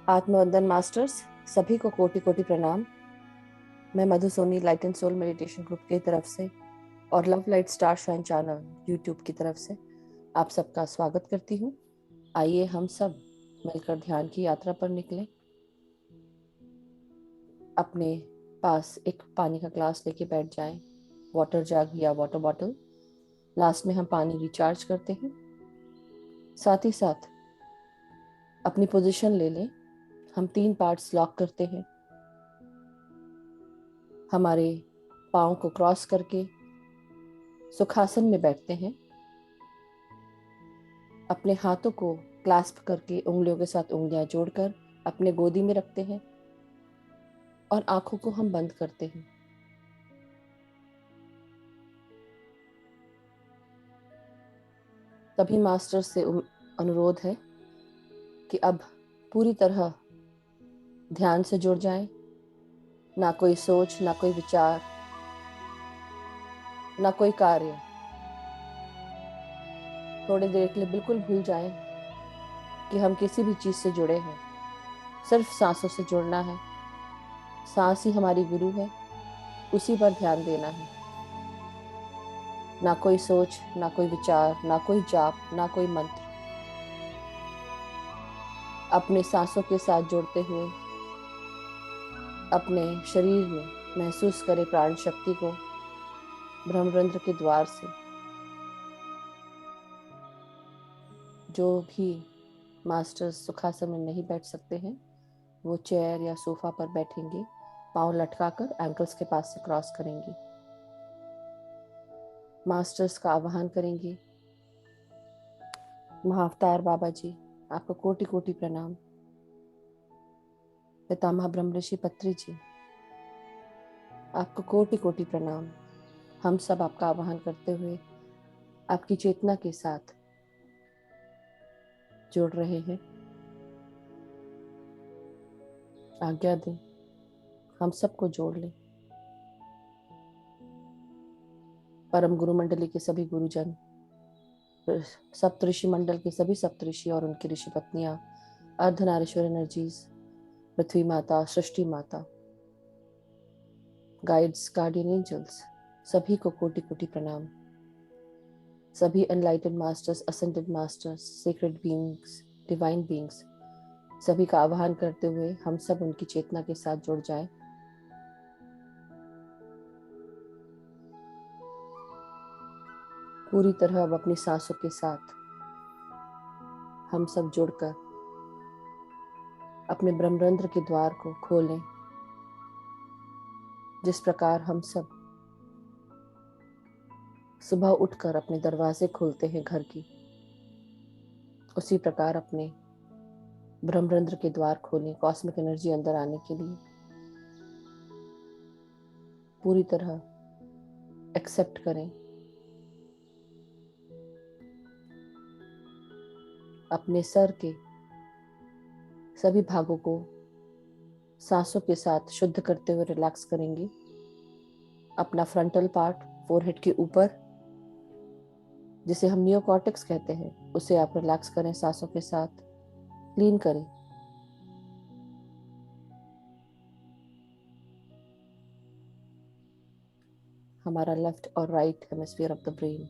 आत्मवंदन masters, सभी को कोटि कोटि प्रणाम। मैं Madhu Soni light and soul meditation group की तरफ से और love light star shine channel YouTube की तरफ से आप सबका स्वागत करती हूँ। आइए हम सब मिलकर ध्यान की यात्रा पर निकलें। अपने पास एक पानी का ग्लास लेके बैठ जाएं, वाटर जग या वाटर बॉटल। लास्ट में हम पानी रिचार्ज करते हैं। साथ ही साथ अपनी पोजीशन ले लें। हम 3 पार्ट्स लॉक करते हैं। हमारे पाँव को क्रॉस करके सुखासन में बैठते हैं। अपने हाथों को क्लैस्प करके उंगलियों के साथ उंगलियां जोड़कर अपने गोदी में रखते हैं और आंखों को हम बंद करते हैं। तभी मास्टर से अनुरोध है कि अब पूरी तरह ध्यान से जुड़ जाएं। ना कोई सोच, ना कोई विचार, ना कोई कार्य। थोड़ी देर के लिए बिल्कुल भूल जाएं कि हम किसी भी चीज से जुड़े हैं। सिर्फ सांसों से जुड़ना है। सांस ही हमारी गुरु है, उसी पर ध्यान देना है। ना कोई सोच, ना कोई विचार, ना कोई जाप, ना कोई मंत्र। अपने सांसों के साथ जुड़ते हुए अपने शरीर में महसूस करें प्राण शक्ति को ब्रह्मरंध्र के द्वार से। जो भी मास्टर्स सुखासन में नहीं बैठ सकते हैं वो चेयर या सोफा पर बैठेंगे, पांव लटकाकर एंकल्स के पास से क्रॉस करेंगे। मास्टर्स का आह्वान करेंगे। महाअवतार बाबा जी, आपको कोटि कोटि प्रणाम। पितामह ब्रह्म ऋषि पत्री जी, आपको कोटि कोटि प्रणाम। हम सब आपका आह्वान करते हुए आपकी चेतना के साथ जुड़ रहे हैं। आज्ञा दें, हम सबको जोड़ लें। परम गुरु मंडली के सभी गुरुजन, सप्तऋषि मंडल के सभी सप्तऋषि और उनकी ऋषि पत्नियां, अर्धनारीश्वर एनर्जीज, पृथ्वी माता, सृष्टि माता, गाइड्स, गार्डियन एंजल्स, सभी को कोटि कोटि प्रणाम। सभी एनलाइटेड masters, ascended masters, secret beings, divine beings, सभी का आह्वान करते हुए हम सब उनकी चेतना के साथ जुड़ जाएं। पूरी तरह अब अपनी सांसों के साथ हम सब जुड़कर अपने ब्रह्मरंध्र के द्वार को खोलें। जिस प्रकार हम सब सुबह उठकर अपने दरवाजे खोलते हैं घर की, उसी प्रकार अपने ब्रह्मरंध्र के द्वार खोलें कॉस्मिक एनर्जी अंदर आने के लिए। पूरी तरह एक्सेप्ट करें। अपने सर के सभी भागों को सांसों के साथ शुद्ध करते हुए रिलैक्स करेंगे। अपना फ्रंटल पार्ट, फोरहेड के ऊपर, जिसे हम नियोकॉर्टेक्स कहते हैं, उसे आप रिलैक्स करें सांसों के साथ, क्लीन करें। हमारा लेफ्ट और right hemisphere of the brain,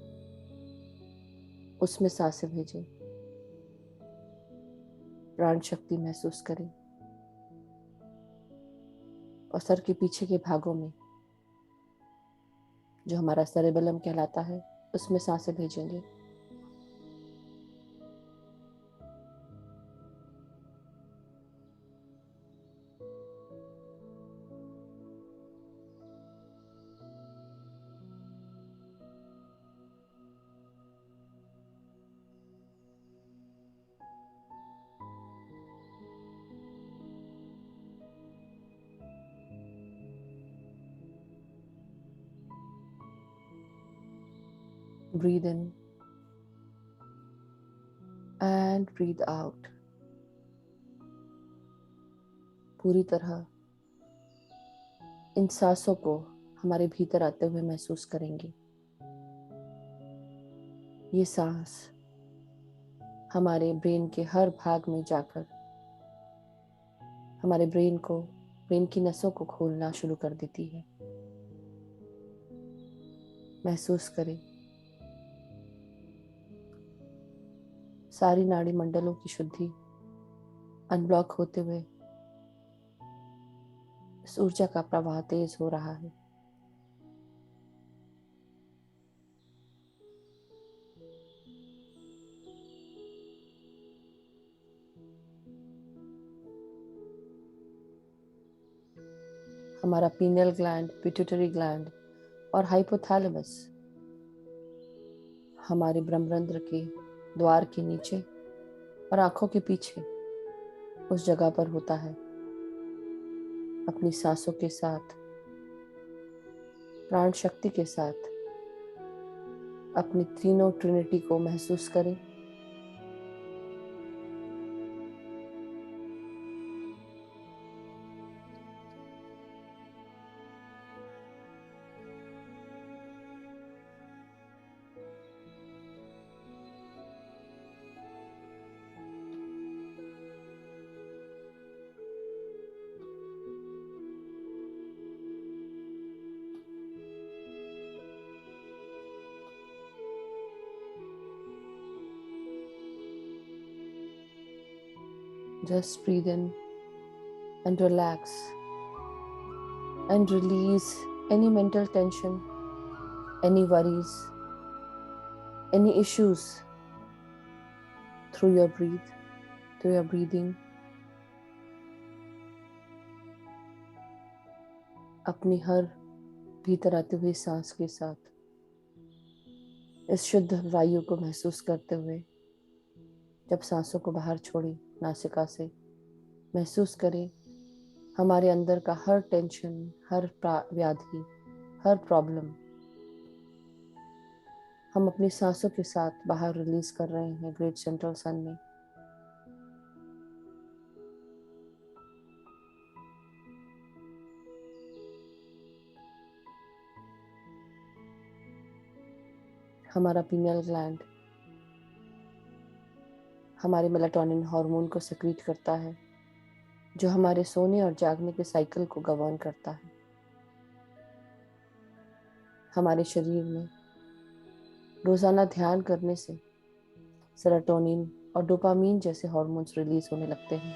उसमें सांसें भेजें। प्राण शक्ति महसूस करें और सर के पीछे के भागों में, जो हमारा सेरेबेलम कहलाता है, उसमें सांसें भेजेंगे। Breathe in and breathe out। पूरी तरह इन सांसों को हमारे भीतर आते हुए महसूस करेंगे। ये सांस हमारे ब्रेन के हर भाग में जाकर हमारे ब्रेन की नसों को खोलना शुरू कर देती है। महसूस करें सारी नाड़ी मंडलों की शुद्धि अनब्लॉक होते हुए इस ऊर्जा का प्रवाह तेज हो रहा है। हमारा पीनियल ग्लैंड, पिट्यूटरी ग्लैंड और हाइपोथैलेमस हमारे ब्रह्मरंध्र के द्वार के नीचे और आंखों के पीछे उस जगह पर होता है। अपनी सांसों के साथ, प्राण शक्ति के साथ अपनी तीनों ट्रिनिटी को महसूस करें। Just breathe in and relax and release any mental tension, any worries, any issues through your breathing. अपनी हर भीतर आती हुई सांस के साथ इस शुद्ध वायु को महसूस करते हुए जब सांसों को बाहर छोड़ें नासिका से, महसूस करें हमारे अंदर का हर टेंशन, हर व्याधि, हर प्रॉब्लम हम अपनी सांसों के साथ बाहर रिलीज कर रहे हैं ग्रेट सेंट्रल सन में। हमारा पीनियल ग्लैंड हमारे मेलाटोनिन हार्मोन को सिक्रीट करता है, जो हमारे सोने और जागने के साइकिल को गवर्न करता है। हमारे शरीर में रोजाना ध्यान करने से सेरोटोनिन और डोपामीन जैसे हार्मोन्स रिलीज होने लगते हैं।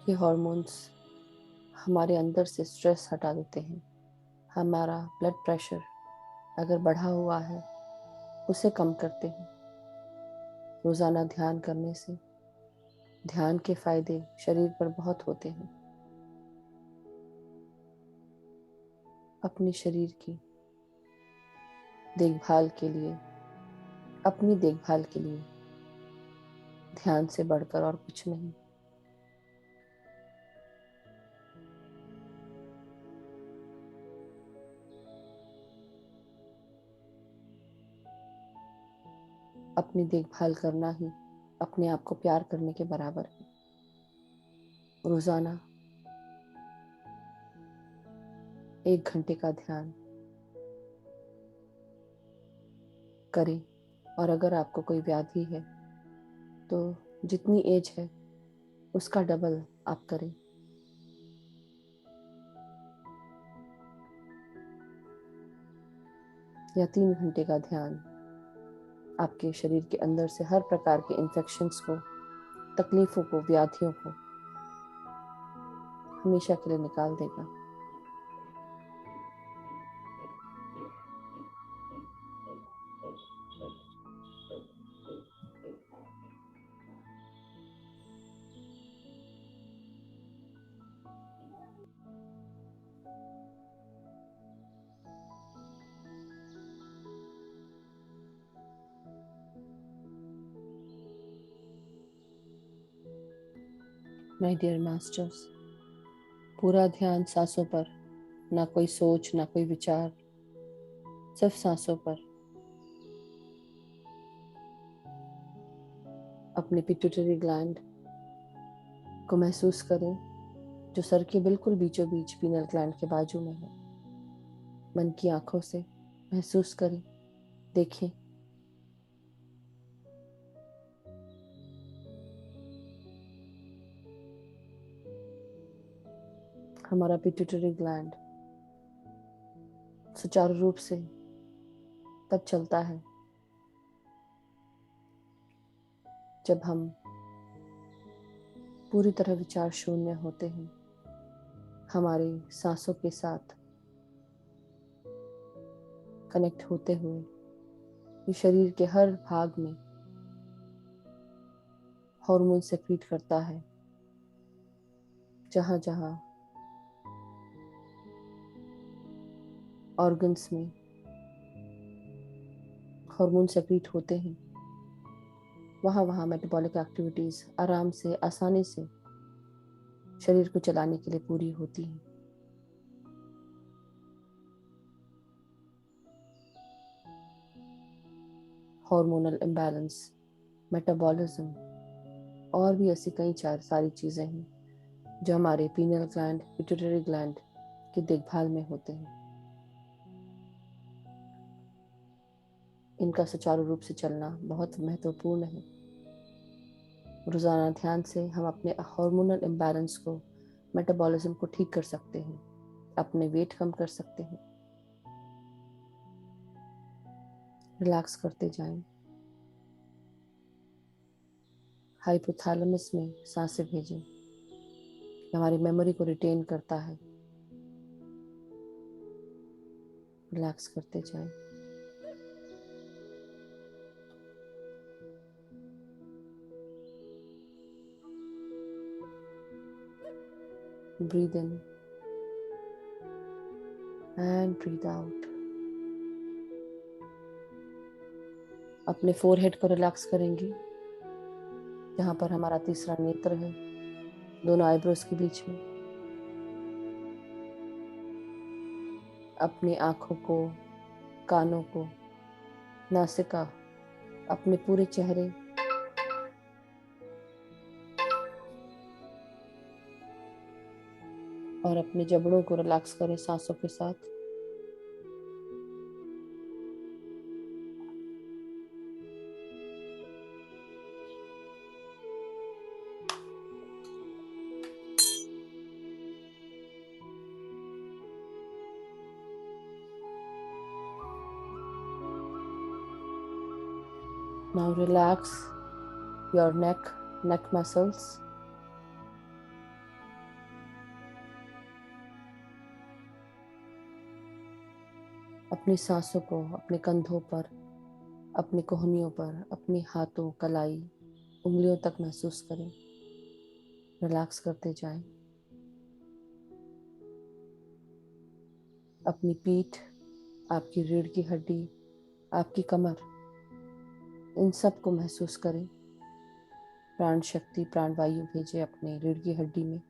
ये हार्मोन्स हमारे अंदर से स्ट्रेस हटा देते हैं। हमारा ब्लड प्रेशर अगर बढ़ा हुआ है उसे कम करते हैं। रोजाना ध्यान करने से ध्यान के फायदे शरीर पर बहुत होते हैं। अपने शरीर की देखभाल के लिए, अपनी देखभाल के लिए ध्यान से बढ़कर और कुछ नहीं। अपनी देखभाल करना ही अपने आप को प्यार करने के बराबर है। रोजाना 1 घंटे का ध्यान करें, और अगर आपको कोई व्याधि है तो जितनी एज है उसका डबल आप करें। या 3 घंटे का ध्यान आपके शरीर के अंदर से हर प्रकार के इन्फेक्शंस को, तकलीफों को, व्याधियों को हमेशा के लिए निकाल देगा। माय डियर मास्टर्स, पूरा ध्यान सांसों पर, ना कोई सोच, ना कोई विचार, सिर्फ सांसों पर। अपने पिट्यूटरी ग्लैंड को महसूस करें, जो सर के बिल्कुल बीचों बीच पीनल ग्लैंड के बाजू में है। मन की आंखों से महसूस करें, देखें। हमारा पिट्यूटरी ग्लैंड सुचारू रूप से तब चलता है जब हम पूरी तरह विचार शून्य होते हैं, हमारे सांसों के साथ कनेक्ट होते हुए। ये शरीर के हर भाग में हार्मोन सेक्रीट करता है। जहाँ जहाँ ऑर्गन्स में हार्मोन सेक्रीट होते हैं, वहाँ वहाँ मेटाबॉलिक एक्टिविटीज आराम से, आसानी से शरीर को चलाने के लिए पूरी होती हैं। हार्मोनल इम्बैलेंस, मेटाबॉलिज्म और भी ऐसी कई सारी चीज़ें हैं जो हमारे पीनल ग्लैंड, पिट्यूटरी ग्लैंड की देखभाल में होते हैं। इनका सुचारू रूप से चलना बहुत महत्वपूर्ण है। रोजाना ध्यान से हम अपने हार्मोनल इम्बैलेंस को, मेटाबॉलिज्म को ठीक कर सकते हैं, अपने वेट कम कर सकते हैं। रिलैक्स करते जाएं। हाइपोथैलेमस में सांसें भेजें, हमारी मेमोरी को रिटेन करता है। रिलैक्स करते जाएं। Breathe in and breathe out. अपने फोरहेड को रिलैक्स करेंगे, जहाँ पर हमारा तीसरा नेत्र है, दोनों आईब्रोज के बीच में। अपनी आंखों को, कानों को, नासिका, अपने पूरे चेहरे और अपने जबड़ों को रिलैक्स करें सांसों के साथ। Now relax your neck muscles. अपनी सांसों को अपने कंधों पर, अपनी कोहनियों पर, अपनी हाथों, कलाई, उंगलियों तक महसूस करें। रिलैक्स करते जाएं। अपनी पीठ, आपकी रीढ़ की हड्डी, आपकी कमर, इन सब को महसूस करें। प्राण शक्ति, प्राण वायु भेजे अपने रीढ़ की हड्डी में।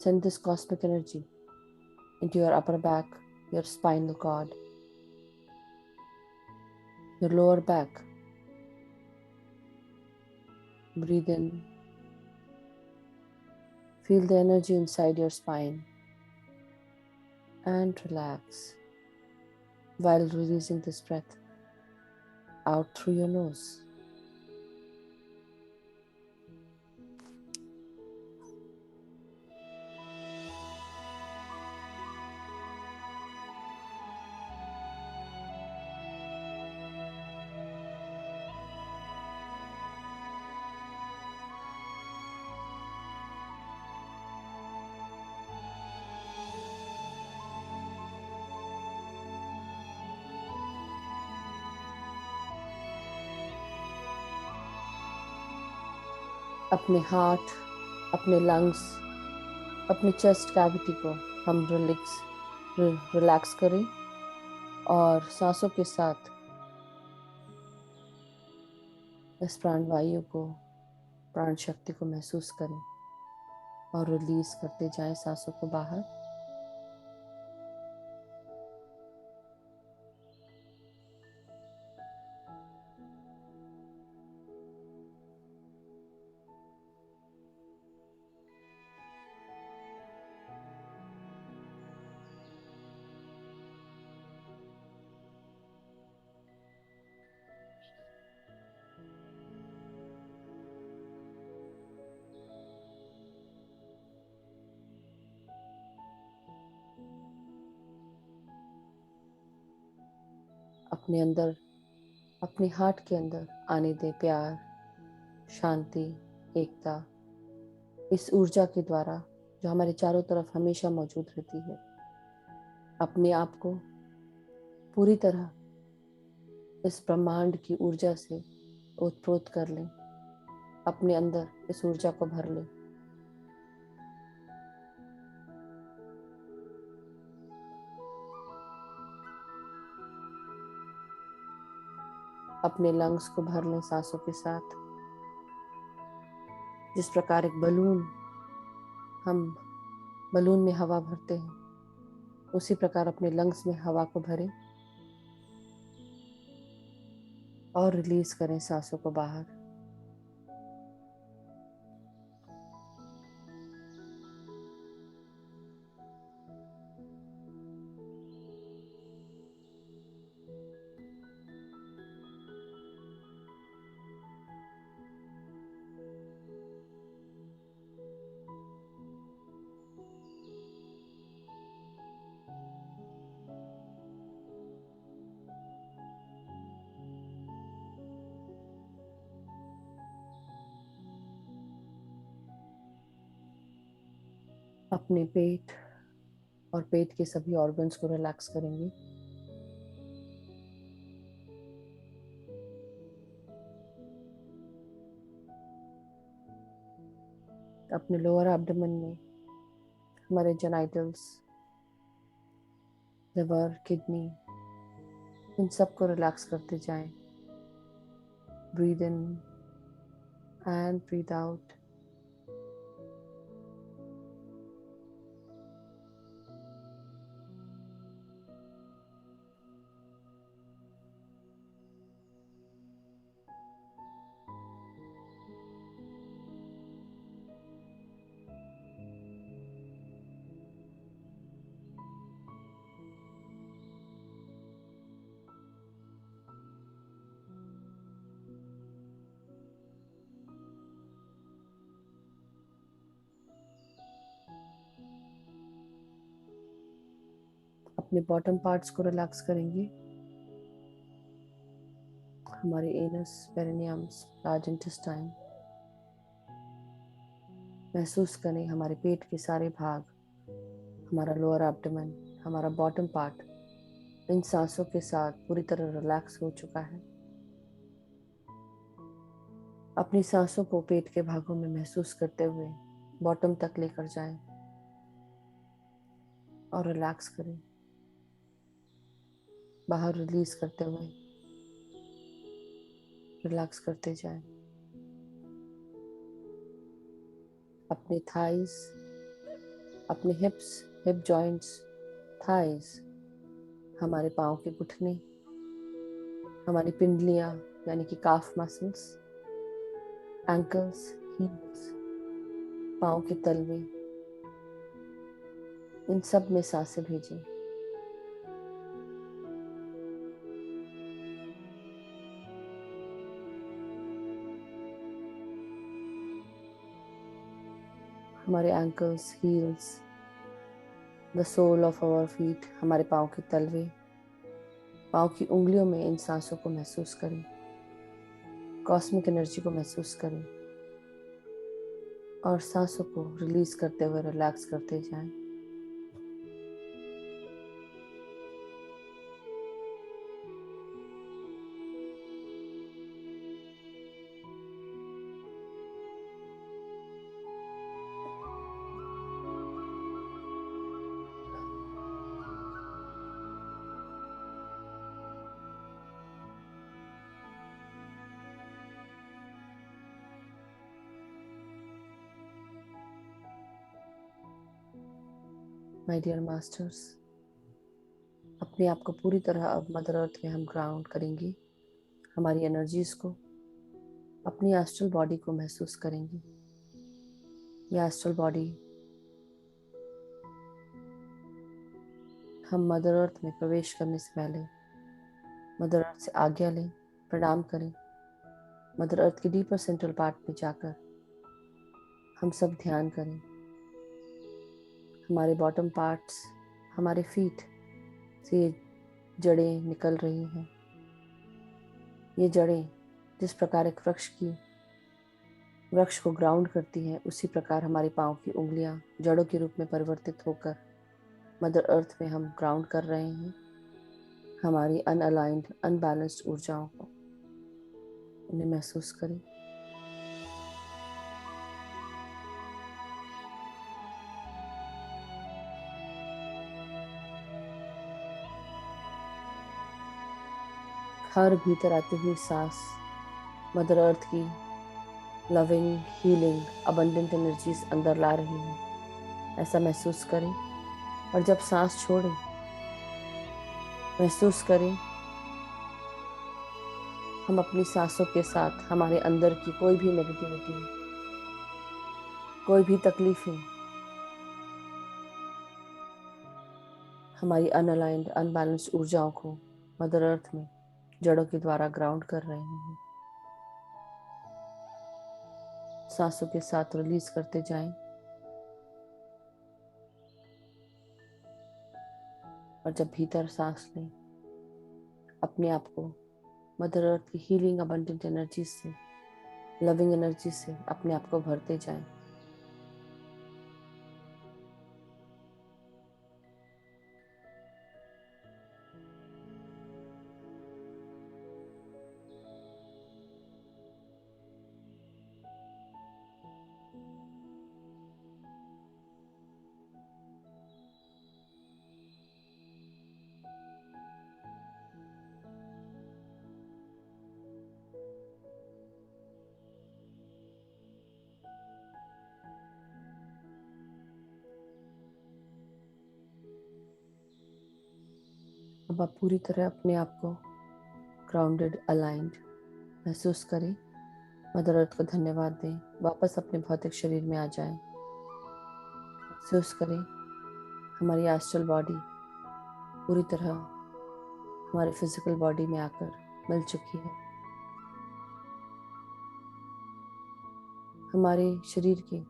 Send this cosmic energy into your upper back, your spinal cord, your lower back. Breathe in. Feel the energy inside your spine and relax while releasing this breath out through your nose. अपने heart, अपने lungs, अपने chest cavity को हम relax करें और सांसों के साथ इस प्राण वायु को, प्राण शक्ति को महसूस करें और रिलीज करते जाएं सांसों को बाहर। अपने अंदर, अपने हार्ट के अंदर आने दें प्यार, शांति, एकता, इस ऊर्जा के द्वारा जो हमारे चारों तरफ हमेशा मौजूद रहती है। अपने आप को पूरी तरह इस ब्रह्मांड की ऊर्जा से ओतप्रोत कर लें, अपने अंदर इस ऊर्जा को भर लें। अपने लंग्स को भर लें सांसों के साथ। जिस प्रकार एक बलून, हम बलून में हवा भरते हैं, उसी प्रकार अपने लंग्स में हवा को भरें और रिलीज करें सांसों को बाहर। अपने पेट और पेट के सभी ऑर्गन्स को रिलैक्स करेंगे। अपने लोअर एब्डोमेन में हमारे जेनाइटल्स, लिवर, किडनी, इन सब को रिलैक्स करते जाएं। Breathe in and breathe out. अपने बॉटम पार्ट्स को रिलैक्स करेंगे। हमारे एनस, पेरिनियम्स, लार्ज इंटेस्टाइन। महसूस करें हमारे पेट के सारे भाग, हमारा लोअर एब्डोमेन, हमारा बॉटम पार्ट इन सांसों के साथ पूरी तरह रिलैक्स हो चुका है। अपनी सांसों को पेट के भागों में महसूस करते हुए बॉटम तक लेकर जाएं और रिलैक्स करें। बाहर रिलीज करते हुए रिलैक्स करते जाएं। अपने थाइस, अपने हिप्स, हिप जॉइंट्स, थाइस, हमारे पाँव के घुटने, हमारी पिंडलियां यानी कि काफ मसल्स, एंकल्स, हील्स, पाँव के तलवे, इन सब में सांसें भेजें। हमारे ankles, heels, the sole of our feet, हमारे पाँव के तलवे, पाँव की उंगलियों में इन सांसों को महसूस करें। कॉस्मिक एनर्जी को महसूस करें और सांसों को रिलीज करते हुए रिलैक्स करते जाएं। माय डियर मास्टर्स, अपने आप को पूरी तरह अब मदर अर्थ में हम ग्राउंड करेंगे। हमारी एनर्जीज को, अपनी एस्ट्रल बॉडी को महसूस करेंगे। ये एस्ट्रल बॉडी हम मदर अर्थ में प्रवेश करने से पहले मदर अर्थ से आज्ञा लें, प्रणाम करें। मदर अर्थ के डीपर सेंट्रल पार्ट में जाकर हम सब ध्यान करें। हमारे बॉटम पार्ट्स, हमारे फीट से ये जड़ें निकल रही हैं। ये जड़ें जिस प्रकार एक वृक्ष को ग्राउंड करती हैं, उसी प्रकार हमारे पाँव की उंगलियां जड़ों के रूप में परिवर्तित होकर मदर अर्थ में हम ग्राउंड कर रहे हैं। हमारी अनअलाइंड, अनबैलेंस्ड ऊर्जाओं को उन्हें महसूस करें। हर भीतर आती हुई सांस मदर अर्थ की लविंग, हीलिंग, अबंडेंट एनर्जीज अंदर ला रही है, ऐसा महसूस करें। और जब सांस छोड़ें, महसूस करें हम अपनी सांसों के साथ हमारे अंदर की कोई भी नेगेटिविटी, कोई भी तकलीफें, हमारी अनअलाइंड, अनबैलेंस्ड ऊर्जाओं को मदर अर्थ में जड़ों के द्वारा ग्राउंड कर रहे हैं। सांसों के साथ रिलीज करते जाएं। और जब भीतर सांस लें, अपने आप को मदर अर्थ की हीलिंग, अबंडेंट एनर्जी से, लविंग एनर्जी से अपने आप को भरते जाएं। अब आप पूरी तरह अपने आप को ग्राउंडेड, अलाइंड महसूस करें। मदर अर्थ को धन्यवाद दें। वापस अपने भौतिक शरीर में आ जाएं। महसूस करें हमारी एस्ट्रल बॉडी पूरी तरह हमारे फिजिकल बॉडी में आकर मिल चुकी है। हमारे शरीर के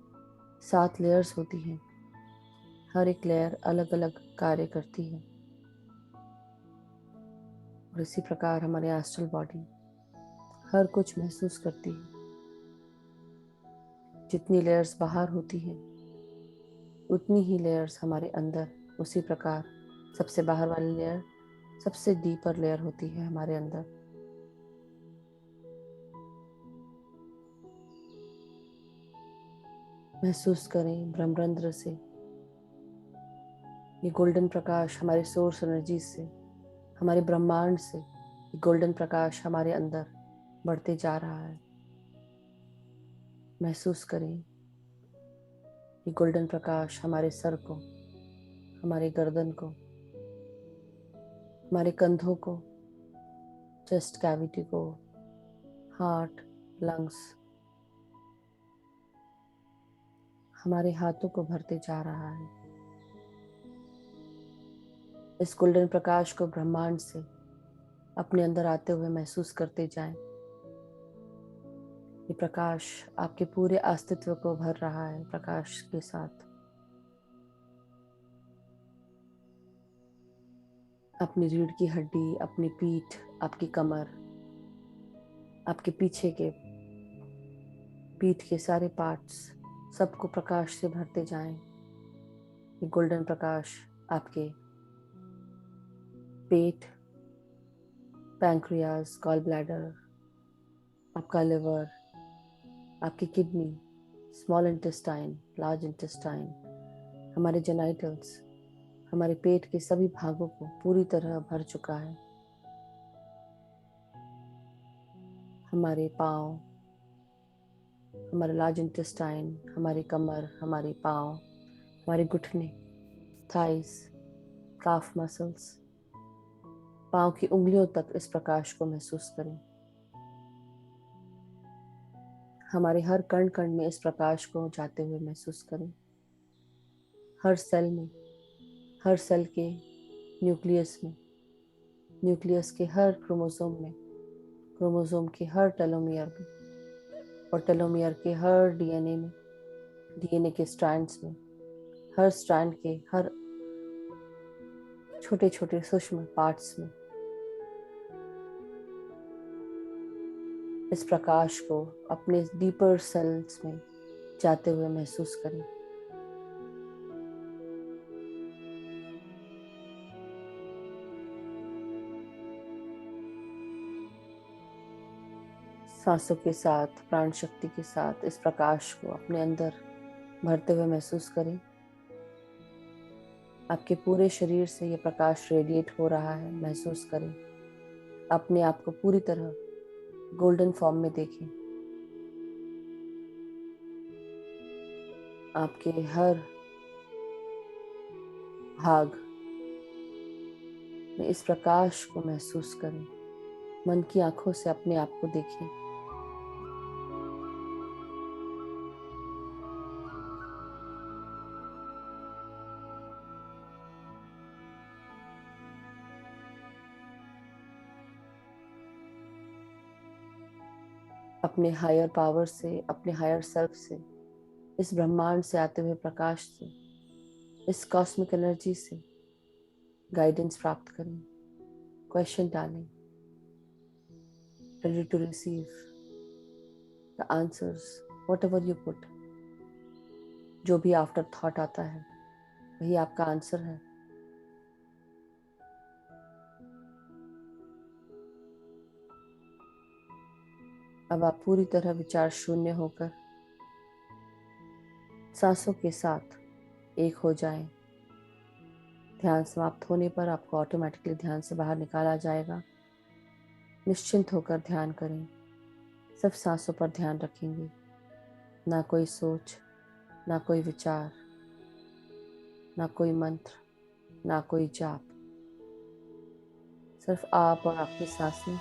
7 लेयर्स होती हैं। हर एक लेयर अलग अलग कार्य करती है। और इसी प्रकार हमारी एस्ट्रल बॉडी हर कुछ महसूस करती है। जितनी लेयर्स बाहर होती हैं, उतनी ही लेयर्स हमारे अंदर उसी प्रकार सबसे बाहर वाली लेयर सबसे डीपर लेयर होती है हमारे अंदर। महसूस करें ब्रह्मरंध्र से ये गोल्डन प्रकाश, हमारे सोर्स एनर्जी से, हमारे ब्रह्मांड से ये गोल्डन प्रकाश हमारे अंदर बढ़ते जा रहा है। महसूस करें ये गोल्डन प्रकाश हमारे सर को, हमारे गर्दन को, हमारे कंधों को, चेस्ट कैविटी को, हार्ट, लंग्स, हमारे हाथों को भरते जा रहा है। इस गोल्डन प्रकाश को ब्रह्मांड से अपने अंदर आते हुए महसूस करते जाएं। ये प्रकाश आपके पूरे अस्तित्व को भर रहा है प्रकाश के साथ। अपनी रीढ़ की हड्डी, अपनी पीठ, आपकी कमर, आपके पीछे के पीठ के सारे पार्ट्स सबको प्रकाश से भरते जाएं। ये गोल्डन प्रकाश आपके पेट, पैंक्रियाज, गॉल ब्लैडर, आपका लिवर, आपकी kidney, small intestine, large intestine, हमारे जेनाइटल्स, हमारे पेट के सभी भागों को पूरी तरह भर चुका है। हमारे पाँव, हमारे लार्ज इंटेस्टाइन, हमारी कमर, हमारे पाँव, हमारे घुटने, थाइस, काफ मसल्स, पाँव की उंगलियों तक इस प्रकाश को महसूस करें। हमारे हर कण कण में इस प्रकाश को जाते हुए महसूस करें। हर सेल में, हर सेल के न्यूक्लियस में, न्यूक्लियस के हर क्रोमोसोम में, क्रोमोसोम के हर टेलोमियर में, और टेलोमियर के हर डीएनए में, डीएनए के स्ट्रैंड्स में, हर स्ट्रैंड के हर छोटे छोटे सूक्ष्म पार्ट्स में इस प्रकाश को अपने डीपर सेल्स में जाते हुए महसूस करें। सांसों के साथ, प्राण शक्ति के साथ इस प्रकाश को अपने अंदर भरते हुए महसूस करें। आपके पूरे शरीर से ये प्रकाश रेडिएट हो रहा है, महसूस करें। अपने आप को पूरी तरह गोल्डन फॉर्म में देखें। आपके हर भाग में इस प्रकाश को महसूस करें। मन की आंखों से अपने आप को देखें। अपने हायर पावर से, अपने हायर सेल्फ से, इस ब्रह्मांड से आते हुए प्रकाश से, इस कॉस्मिक एनर्जी से गाइडेंस प्राप्त करें। क्वेश्चन डालें, ready to receive the answers, whatever you put. जो भी आफ्टर थॉट आता है वही आपका आंसर है। अब आप पूरी तरह विचार शून्य होकर सांसों के साथ एक हो जाएं। ध्यान समाप्त होने पर आपको ऑटोमेटिकली ध्यान से बाहर निकाला जाएगा। निश्चिंत होकर ध्यान करें। सिर्फ सांसों पर ध्यान रखेंगे। ना कोई सोच, ना कोई विचार, ना कोई मंत्र, ना कोई जाप। सिर्फ आप और आपकी सांसें।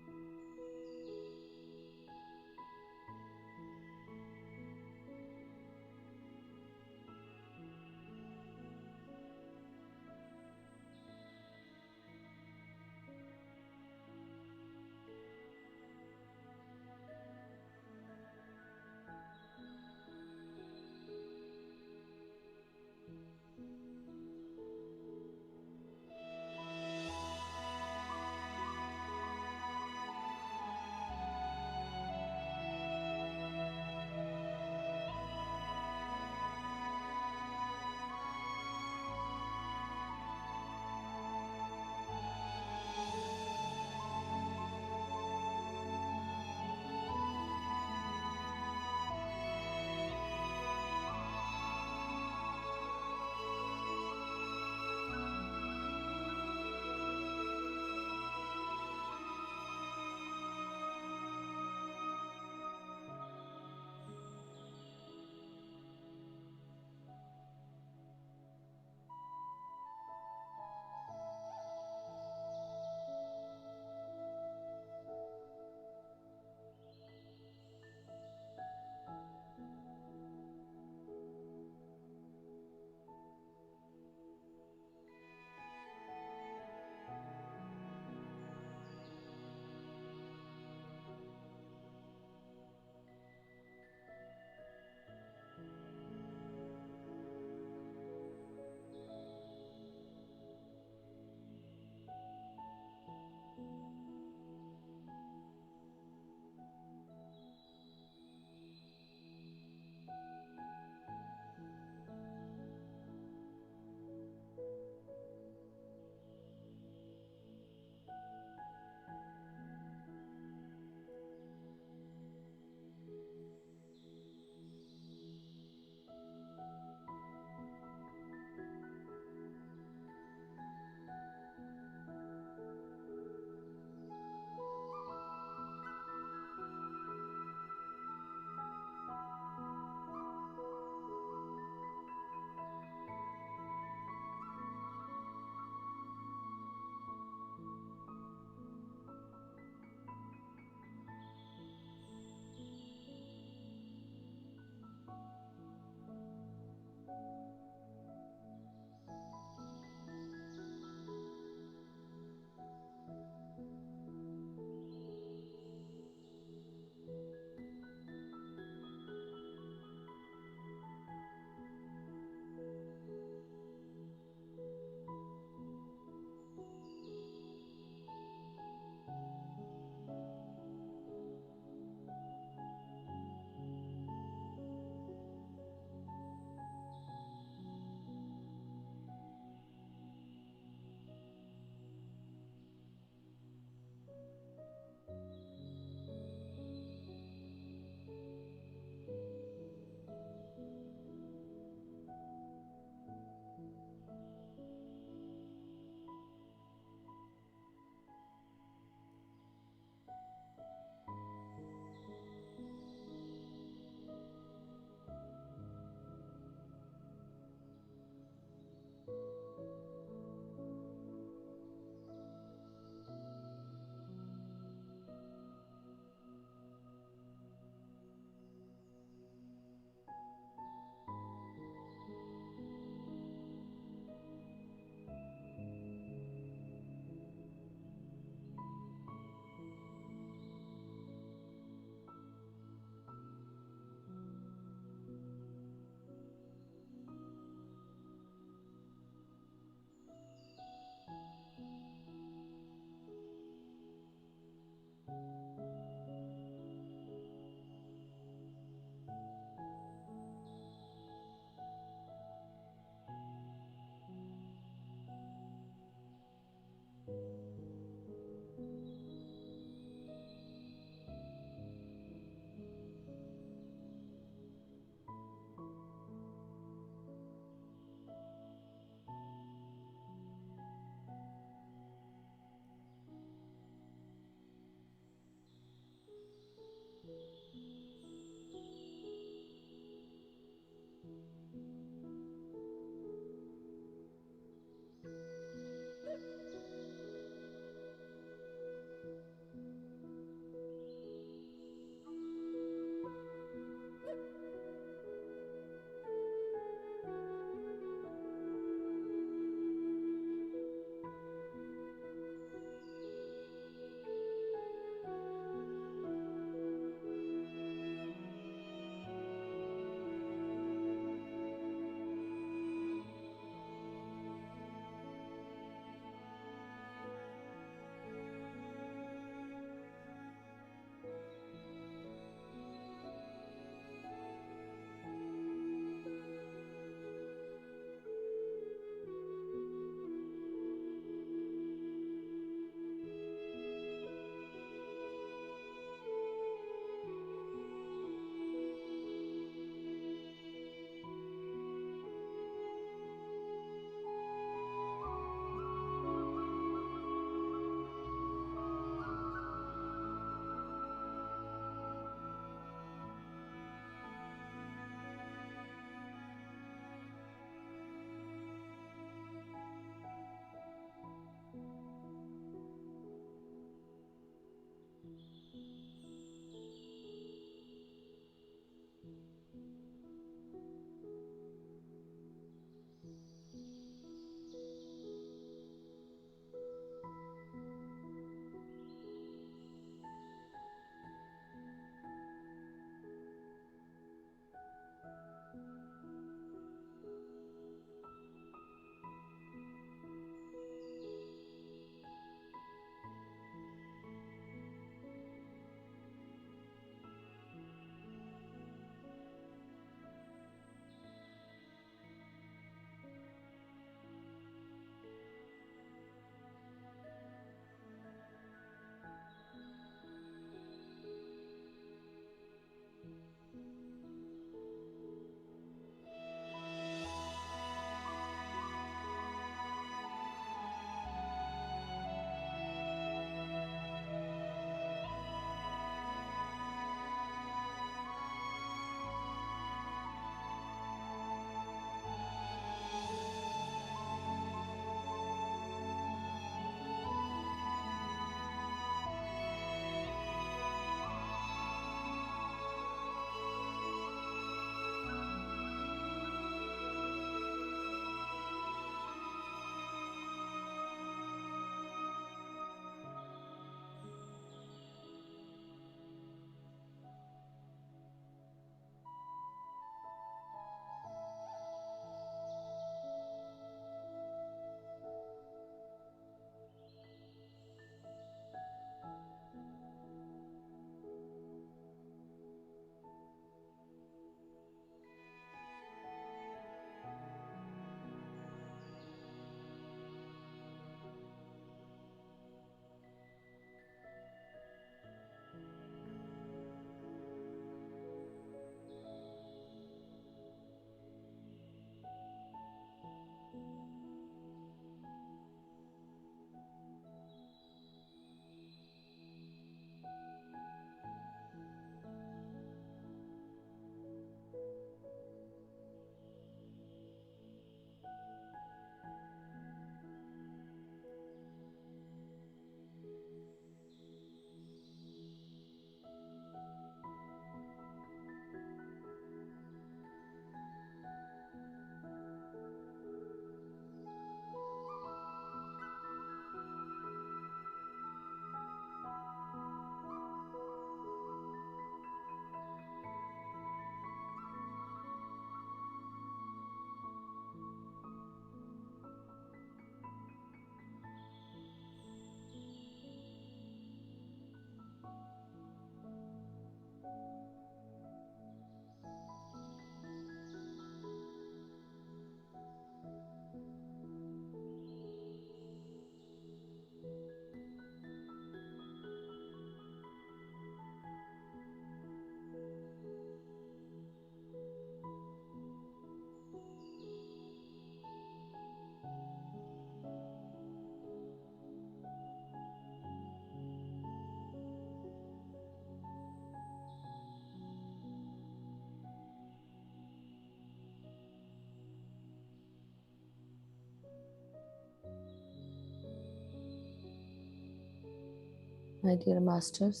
माय डियर मास्टर्स,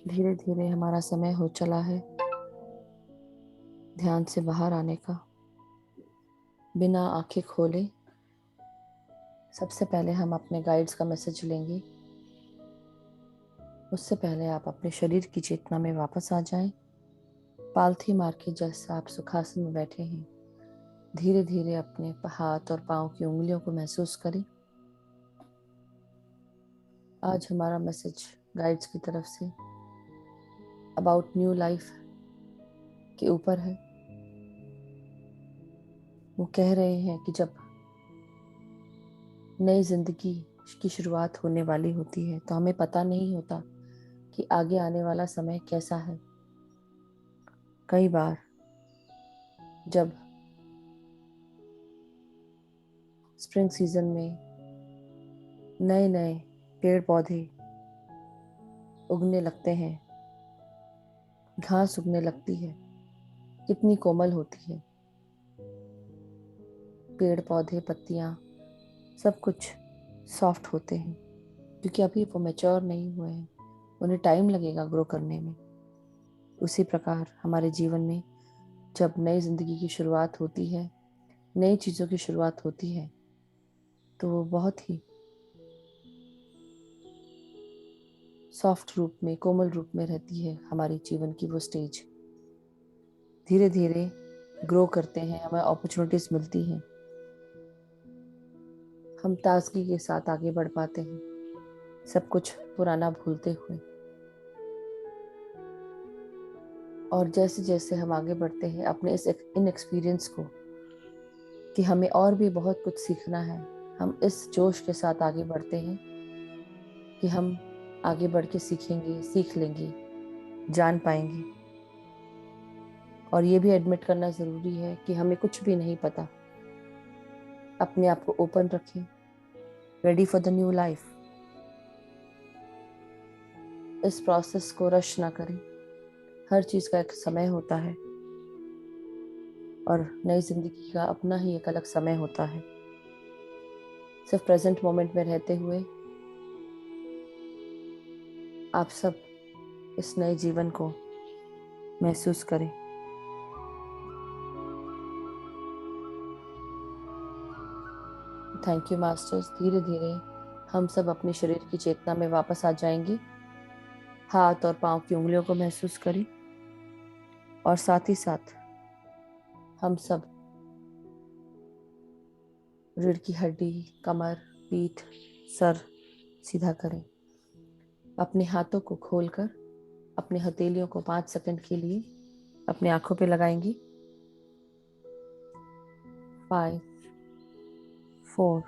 धीरे धीरे हमारा समय हो चला है ध्यान से बाहर आने का। बिना आंखें खोले सबसे पहले हम अपने गाइड्स का मैसेज लेंगे। उससे पहले आप अपने शरीर की चेतना में वापस आ जाएं। पालथी मार के जैसा आप सुखासन में बैठे हैं, धीरे धीरे अपने हाथ और पांव की उंगलियों को महसूस करें। आज हमारा मैसेज गाइड्स की तरफ से अबाउट न्यू लाइफ के ऊपर है। वो कह रहे हैं कि जब नई जिंदगी की शुरुआत होने वाली होती है तो हमें पता नहीं होता कि आगे आने वाला समय कैसा है। कई बार जब स्प्रिंग सीजन में नए नए पेड़ पौधे उगने लगते हैं, घास उगने लगती है, कितनी कोमल होती है। पेड़ पौधे, पत्तियां, सब कुछ सॉफ्ट होते हैं क्योंकि अभी वो मैच्योर नहीं हुए हैं, उन्हें टाइम लगेगा ग्रो करने में। उसी प्रकार हमारे जीवन में जब नई जिंदगी की शुरुआत होती है, नई चीज़ों की शुरुआत होती है, तो वो बहुत ही सॉफ्ट रूप में, कोमल रूप में रहती है। हमारी जीवन की वो स्टेज धीरे धीरे ग्रो करते हैं, हमें अपॉर्चुनिटीज मिलती हैं, हम ताजगी के साथ आगे बढ़ पाते हैं, सब कुछ पुराना भूलते हुए। और जैसे जैसे हम आगे बढ़ते हैं अपने इन एक्सपीरियंस को कि हमें और भी बहुत कुछ सीखना है, हम इस जोश के साथ आगे बढ़ते हैं कि हम आगे बढ़ के सीखेंगे, सीख लेंगे, जान पाएंगे। और ये भी एडमिट करना ज़रूरी है कि हमें कुछ भी नहीं पता। अपने आप को ओपन रखें, ready for the new life. इस प्रोसेस को रश ना करें। हर चीज़ का एक समय होता है और नई जिंदगी का अपना ही एक अलग समय होता है। सिर्फ प्रेजेंट मोमेंट में रहते हुए आप सब इस नए जीवन को महसूस करें। Thank you masters. धीरे धीरे हम सब अपने शरीर की चेतना में वापस आ जाएंगे। हाथ और पांव की उंगलियों को महसूस करें और साथ ही साथ हम सब रीढ़ की हड्डी, कमर, पीठ, सर सीधा करें। अपने हाथों को खोलकर अपने हथेलियों को 5 सेकंड के लिए अपनी आंखों पे लगाएंगी। 5, 4,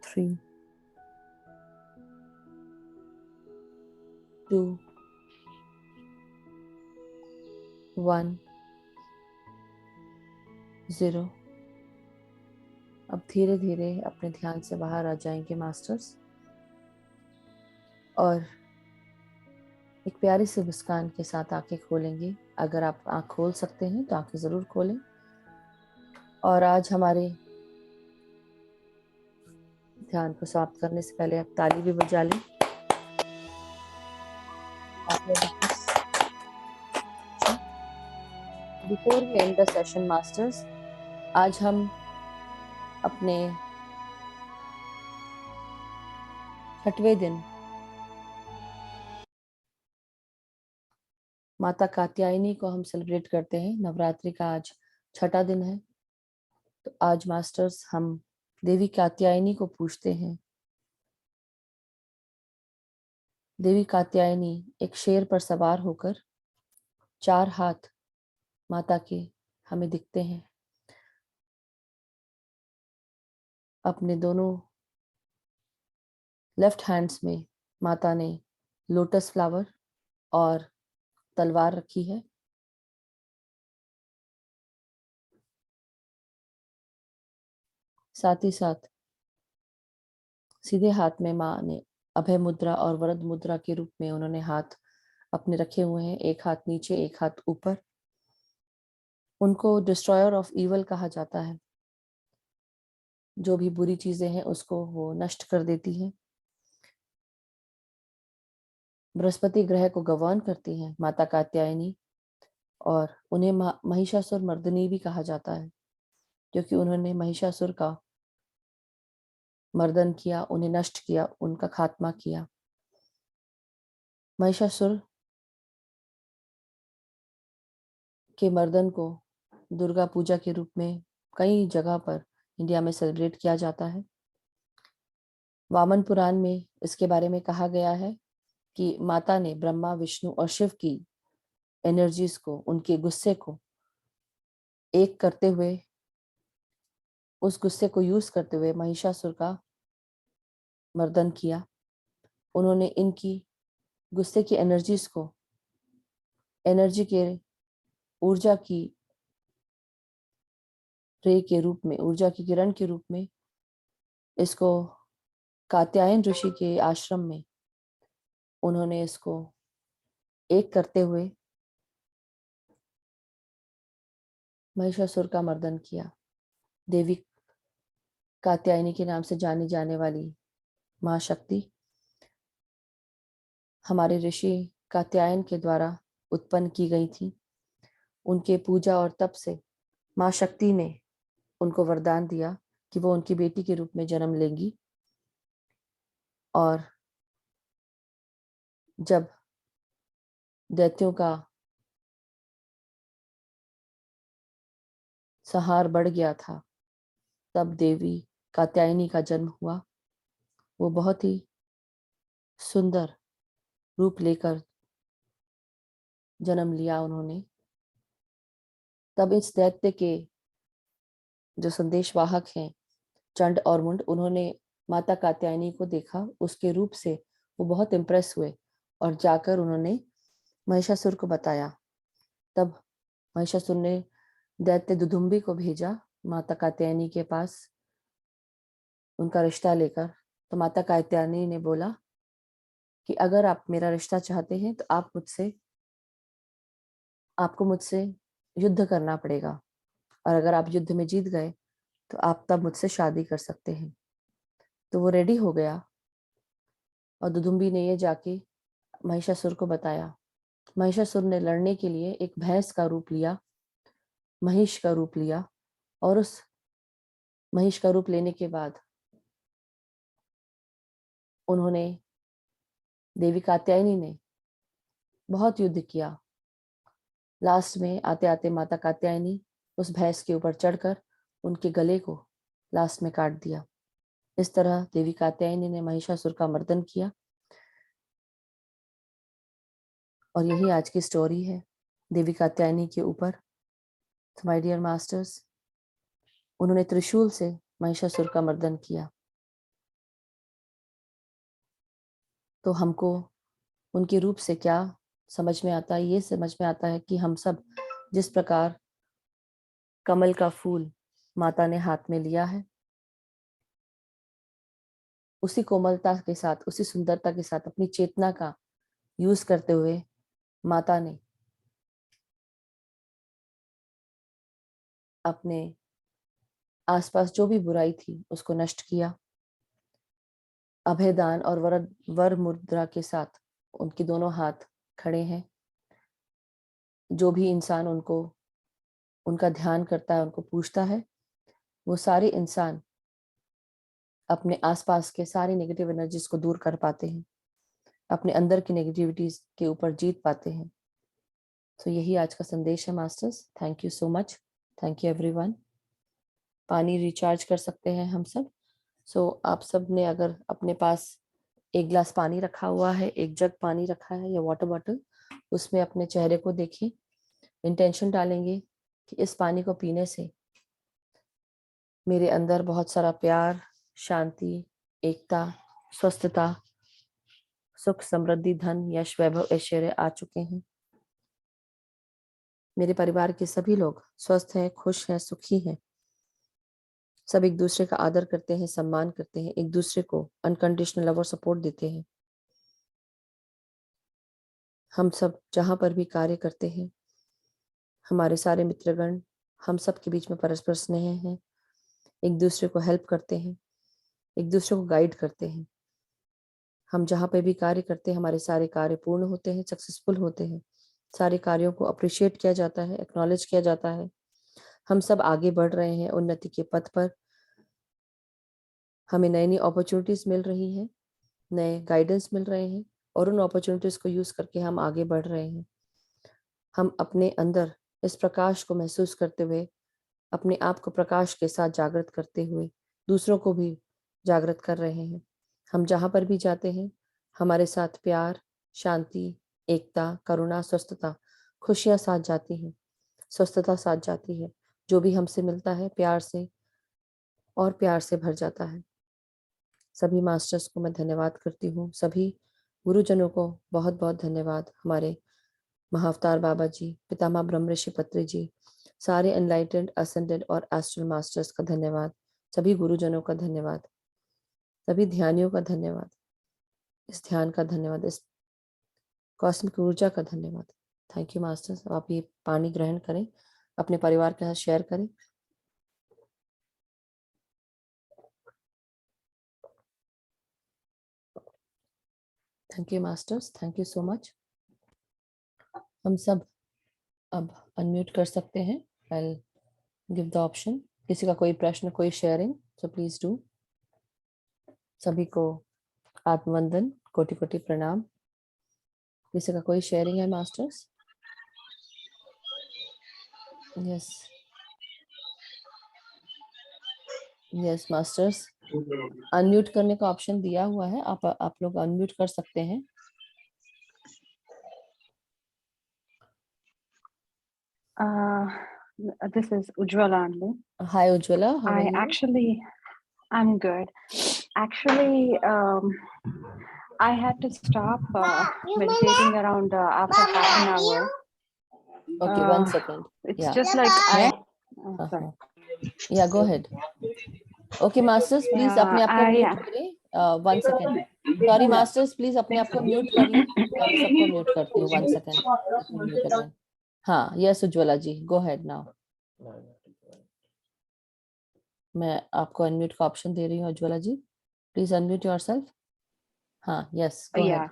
3, 2, 1, 0। अब धीरे धीरे अपने ध्यान से बाहर आ जाएंगे मास्टर्स और एक प्यारी सी मुस्कान के साथ आंखें खोलेंगे। अगर आप आंख खोल सकते हैं तो आंखें जरूर खोलें। और आज हमारे ध्यान को समाप्त करने से पहले आप ताली भी बजा लें। Before we end the session masters, आज हम अपने 6वें दिन माता कात्यायनी को हम सेलिब्रेट करते हैं। नवरात्रि का आज 6वां दिन है। तो आज मास्टर्स हम देवी कात्यायनी को पूजते हैं। देवी कात्यायनी एक शेर पर सवार होकर 4 हाथ माता के हमें दिखते हैं। अपने दोनों लेफ्ट हैंड्स में माता ने लोटस फ्लावर और तलवार रखी है। साथ ही साथ सीधे हाथ में माँ ने अभय मुद्रा और वरद मुद्रा के रूप में उन्होंने हाथ अपने रखे हुए हैं, एक हाथ नीचे, एक हाथ ऊपर। उनको डिस्ट्रॉयर ऑफ इवल कहा जाता है। जो भी बुरी चीजें हैं उसको वो नष्ट कर देती है। बृहस्पति ग्रह को गवर्न करती हैं माता कात्यायनी, और उन्हें महिषासुर मर्दिनी भी कहा जाता है, क्योंकि उन्होंने महिषासुर का मर्दन किया, उन्हें नष्ट किया, उनका खात्मा किया। महिषासुर के मर्दन को दुर्गा पूजा के रूप में कई जगह पर इंडिया में सेलिब्रेट किया जाता है। वामन पुराण में इसके बारे में कहा गया है कि माता ने ब्रह्मा, विष्णु और शिव की एनर्जीज को, उनके गुस्से को एक करते हुए, उस गुस्से को यूज करते हुए महिषासुर का मर्दन किया। उन्होंने इनकी गुस्से की एनर्जीज को एनर्जी के, ऊर्जा की रे के रूप में, ऊर्जा की किरण के रूप में इसको कात्यायन ऋषि के आश्रम में उन्होंने इसको एक करते हुए महिषासुर का मर्दन किया। देवी कात्यायनी के नाम से जानी जाने वाली माँ शक्ति हमारे ऋषि कात्यायन के द्वारा उत्पन्न की गई थी। उनके पूजा और तप से माँ शक्ति ने उनको वरदान दिया कि वो उनकी बेटी के रूप में जन्म लेंगी, और जब दैत्यों का संहार बढ़ गया था तब देवी कात्यायनी का जन्म हुआ। वो बहुत ही सुंदर रूप लेकर जन्म लिया उन्होंने। तब इस दैत्य के जो संदेशवाहक हैं चंड और मुंड, उन्होंने माता कात्यायनी को देखा, उसके रूप से वो बहुत इम्प्रेस हुए और जाकर उन्होंने महिषासुर को बताया। तब महिषासुर ने दैत्य दुदुम्बी को भेजा माता कात्यायनी के पास उनका रिश्ता लेकर। तो माता कात्यायनी ने बोला कि अगर आप मेरा रिश्ता चाहते हैं तो आपको मुझसे युद्ध करना पड़ेगा, और अगर आप युद्ध में जीत गए तो आप तब मुझसे शादी कर सकते हैं। तो वो रेडी हो गया, और दुदुम्बी ने ये जाके महिषासुर को बताया। महिषासुर ने लड़ने के लिए एक भैंस का रूप लिया, महिष का रूप लिया, और उस महिष का रूप लेने के बाद उन्होंने, देवी कात्यायनी ने बहुत युद्ध किया। लास्ट में आते आते माता कात्यायनी उस भैंस के ऊपर चढ़कर उनके गले को लास्ट में काट दिया। इस तरह देवी कात्यायनी ने महिषासुर का मर्दन किया, और यही आज की स्टोरी है देवी कात्यायनी के ऊपर। तो माय डियर मास्टर्स, उन्होंने त्रिशूल से महिषासुर का मर्दन किया। तो हमको उनके रूप से क्या समझ में आता है? ये समझ में आता है कि हम सब जिस प्रकार कमल का फूल माता ने हाथ में लिया है, उसी कोमलता के साथ, उसी सुंदरता के साथ, अपनी चेतना का यूज करते हुए माता ने अपने आसपास जो भी बुराई थी उसको नष्ट किया। अभयदान और वर मुद्रा के साथ उनके दोनों हाथ खड़े हैं। जो भी इंसान उनका ध्यान करता है, उनको पूछता है, वो सारे इंसान अपने आसपास के सारी नेगेटिव एनर्जीज को दूर कर पाते हैं, अपने अंदर की नेगेटिविटीज के ऊपर जीत पाते हैं। तो यही आज का संदेश है masters. Thank you so much. Thank you everyone. पानी रिचार्ज कर सकते हैं हम सब। आप सब ने अगर अपने पास एक गिलास पानी रखा हुआ है, एक जग पानी रखा है या वाटर बॉटल, उसमें अपने चेहरे को देखें। इंटेंशन डालेंगे कि इस पानी को पीने से मेरे अंदर बहुत सारा प्यार, शांति, एकता, स्वस्थता, सुख, समृद्धि, धन, यश, वैभव, ऐश्वर्य आ चुके हैं। मेरे परिवार के सभी लोग स्वस्थ हैं, खुश हैं, सुखी हैं। सब एक दूसरे का आदर करते हैं, सम्मान करते हैं, एक दूसरे को अनकंडीशनल लव और सपोर्ट देते हैं। हम सब जहां पर भी कार्य करते हैं, हमारे सारे मित्रगण, हम सब के बीच में परस्पर स्नेह है। एक दूसरे को हेल्प करते हैं, एक दूसरे को गाइड करते हैं। हम जहाँ पे भी कार्य करते हैं, हमारे सारे कार्य पूर्ण होते हैं, सक्सेसफुल होते हैं। सारे कार्यों को अप्रिशिएट किया जाता है, एक्नॉलेज किया जाता है। हम सब आगे बढ़ रहे हैं उन्नति के पथ पर। हमें नई नई अपॉर्चुनिटीज मिल रही हैं, नए गाइडेंस मिल रहे हैं, और उन अपॉर्चुनिटीज को यूज करके हम आगे बढ़ रहे हैं। हम अपने अंदर इस प्रकाश को महसूस करते हुए, अपने आप को प्रकाश के साथ जागृत करते हुए दूसरों को भी जागृत कर रहे हैं। हम जहाँ पर भी जाते हैं, हमारे साथ प्यार, शांति, एकता, करुणा, स्वस्थता, खुशियाँ साथ जाती हैं, स्वस्थता साथ जाती है। जो भी हमसे मिलता है प्यार से और प्यार से भर जाता है। सभी मास्टर्स को मैं धन्यवाद करती हूँ, सभी गुरुजनों को बहुत बहुत धन्यवाद। हमारे महाअवतार बाबा जी, पितामह ब्रह्म ऋषि पत्री जी, सारे एनलाइटेंड, असेंडेड और एस्ट्रल मास्टर्स का धन्यवाद। सभी गुरुजनों का धन्यवाद, सभी ध्यानियों का धन्यवाद, इस ध्यान का धन्यवाद, इस कॉस्मिक ऊर्जा का धन्यवाद। Thank you masters. आप ये पानी ग्रहण करें, अपने परिवार के साथ शेयर करें। Thank you masters, thank you so much. हम सब अब अनम्यूट कर सकते हैं। I give the option. किसी का कोई प्रश्न, कोई शेयरिंग, सो प्लीज डू। सभी को आत्मवंदन, कोटि कोटि प्रणाम। किसी का कोई शेयरिंग है masters? Yes yes masters, unmute करने का ऑप्शन दिया हुआ है, आप लोग अनम्यूट कर सकते हैं। This is Ujjwala only. Hi Ujjwala, how are you? I'm good. Actually, I had to stop meditating around after half an hour. Okay, 1 second. It's Yeah. just like sorry. Yeah, go ahead. Okay, masters, please अपने आप को mute करें। 1 second. Sorry, masters, please अपने आप को mute कर लें। मैं सबको म्यूट करती हूँ। 1 second. हाँ, यस उज्ज्वला जी, गो अहेड नाउ। मैं आपको अनम्यूट का ऑप्शन दे रही हूँ उज्ज्वला जी, प्लीज अनम्यूट योरसेल्फ। हाँ, yes, go ahead.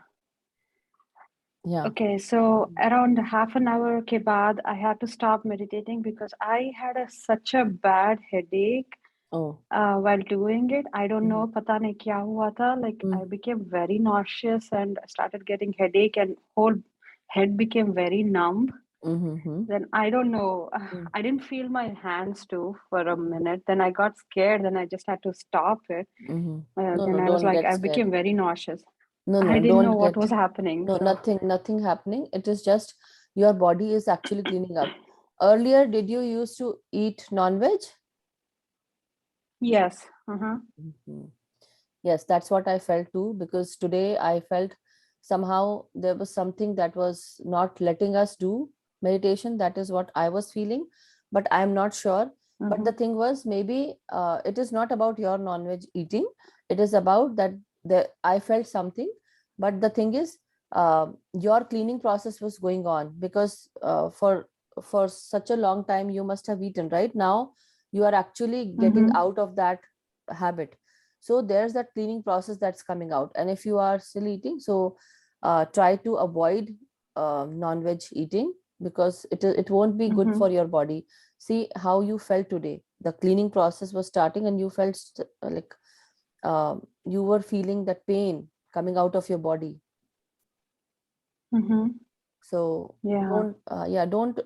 Yeah. Okay, so around half an hour ke baad, I had to stop meditating because I had such a bad headache while doing it. I don't know, pata nahi kya hua tha. Like I became very nauseous and started getting headache and whole head became very numb. Then I don't know, I didn't feel my hands too for a minute. Then I got scared. Then I just had to stop it. Then I was like, I became very nauseous. No, I didn't know don't what get. was happening. No, So. nothing happening. It is just your body is actually cleaning up. Earlier, did you used to eat non-veg? Yes. Yes, that's what I felt too, because today I felt somehow there was something that was not letting us do meditation. That is what I was feeling, but I'm not sure. But the thing was, maybe it is not about your non-veg eating. It is about that I felt something. But the thing is, your cleaning process was going on, because for such a long time you must have eaten. Right now, you are actually getting out of that habit. So there's that cleaning process that's coming out. And if you are still eating, so try to avoid non-veg eating, because it won't be good for your body. See how you felt today. The cleaning process was starting and you felt like you were feeling that pain coming out of your body. So don't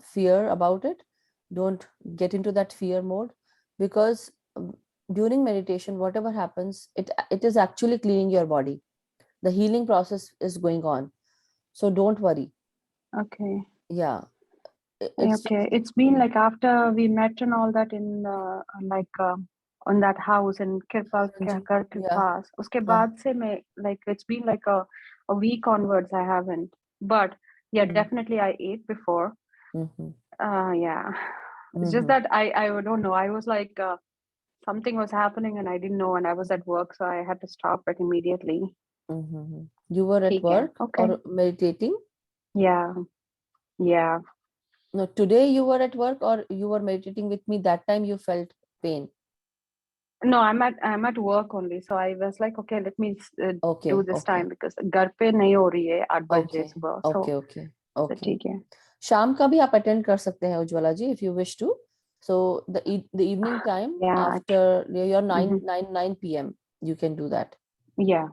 fear about it. Don't get into that fear mode, because during meditation, whatever happens, it is actually cleaning your body. The healing process is going on. So don't worry. Okay. Yeah. It's been like after we met and all that in on that house in Kirpa Kar ke paas. Uske baad se main, like it's been like a week onwards I haven't. But yeah, definitely I ate before. Yeah. It's just that I don't know. I was like something was happening and I didn't know, and I was at work, so I had to stop it immediately. You were at work or meditating? Yeah. No, today you were at work or you were meditating with me? That time you felt pain? No, I'm at work only, so I was like, okay, let me do this time because घर पे नहीं हो रही है 8 बजे सुबह, so okay. ठीक है. शाम का भी आप अटेंड कर सकते हैं उज्ज्वला जी, if you wish to. So the evening time, after your 9 p.m. you can do that. Yeah.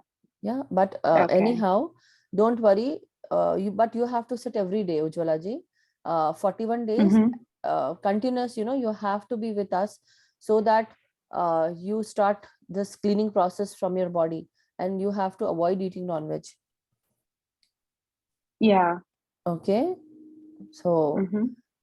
But anyhow, don't worry. But you have to sit every day, Ujjwala ji. 41 days continuous. You have to be with us so that you start this cleaning process from your body, and you have to avoid eating non-veg. Yeah. Okay. So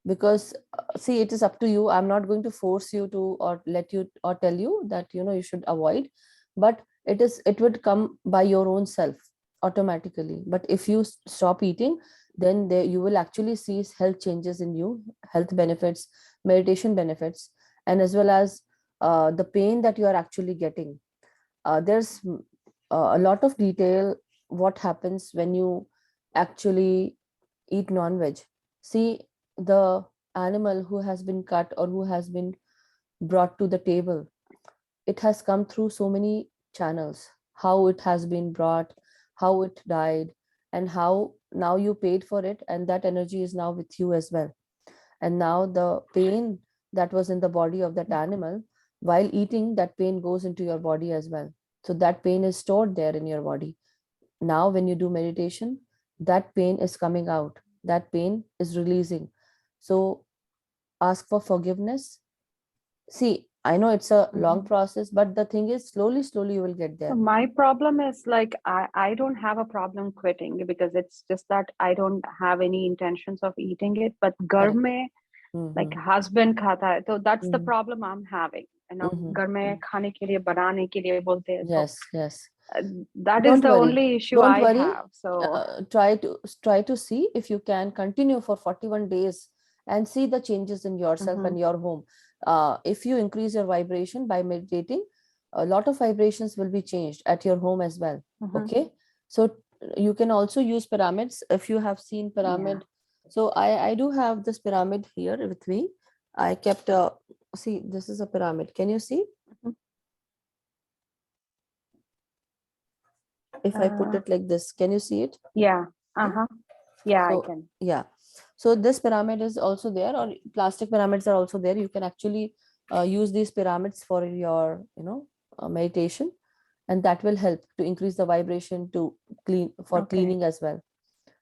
because see, it is up to you. I'm not going to force you to or let you or tell you that you should avoid, but it would come by your own self automatically. But if you stop eating, then you will actually see health changes in you, health benefits, meditation benefits, and as well as the pain that you are actually getting. There's a lot of detail what happens when you actually eat non-veg. See, the animal who has been cut or who has been brought to the table, it has come through so many channels, how it has been brought, how it died, and how now you paid for it, and that energy is now with you as well. And now the pain that was in the body of that animal, while eating, that pain goes into your body as well. So that pain is stored there in your body. Now when you do meditation, that pain is coming out, that pain is releasing. So ask for forgiveness. See, I know it's a long process, but the thing is, slowly you will get there. My problem is like I don't have a problem quitting because it's just that I don't have any intentions of eating it. But घर में like husband खाता है, so that's the problem I'm having. घर में खाने के लिए बनाने के लिए बोलते हैं. Yes. That is the only issue I have. So try to see if you can continue for 41 days and see the changes in yourself and your home. If you increase your vibration by meditating, a lot of vibrations will be changed at your home as well. Okay, so you can also use pyramids if you have seen pyramid. So I do have this pyramid here with me. I kept see, this is a pyramid. Can you see? If I put it like this, can you see it? Yeah. Yeah, so, I can. Yeah. So this pyramid is also there, or plastic pyramids are also there. You can actually use these pyramids for your, meditation, and that will help to increase the vibration to cleaning as well.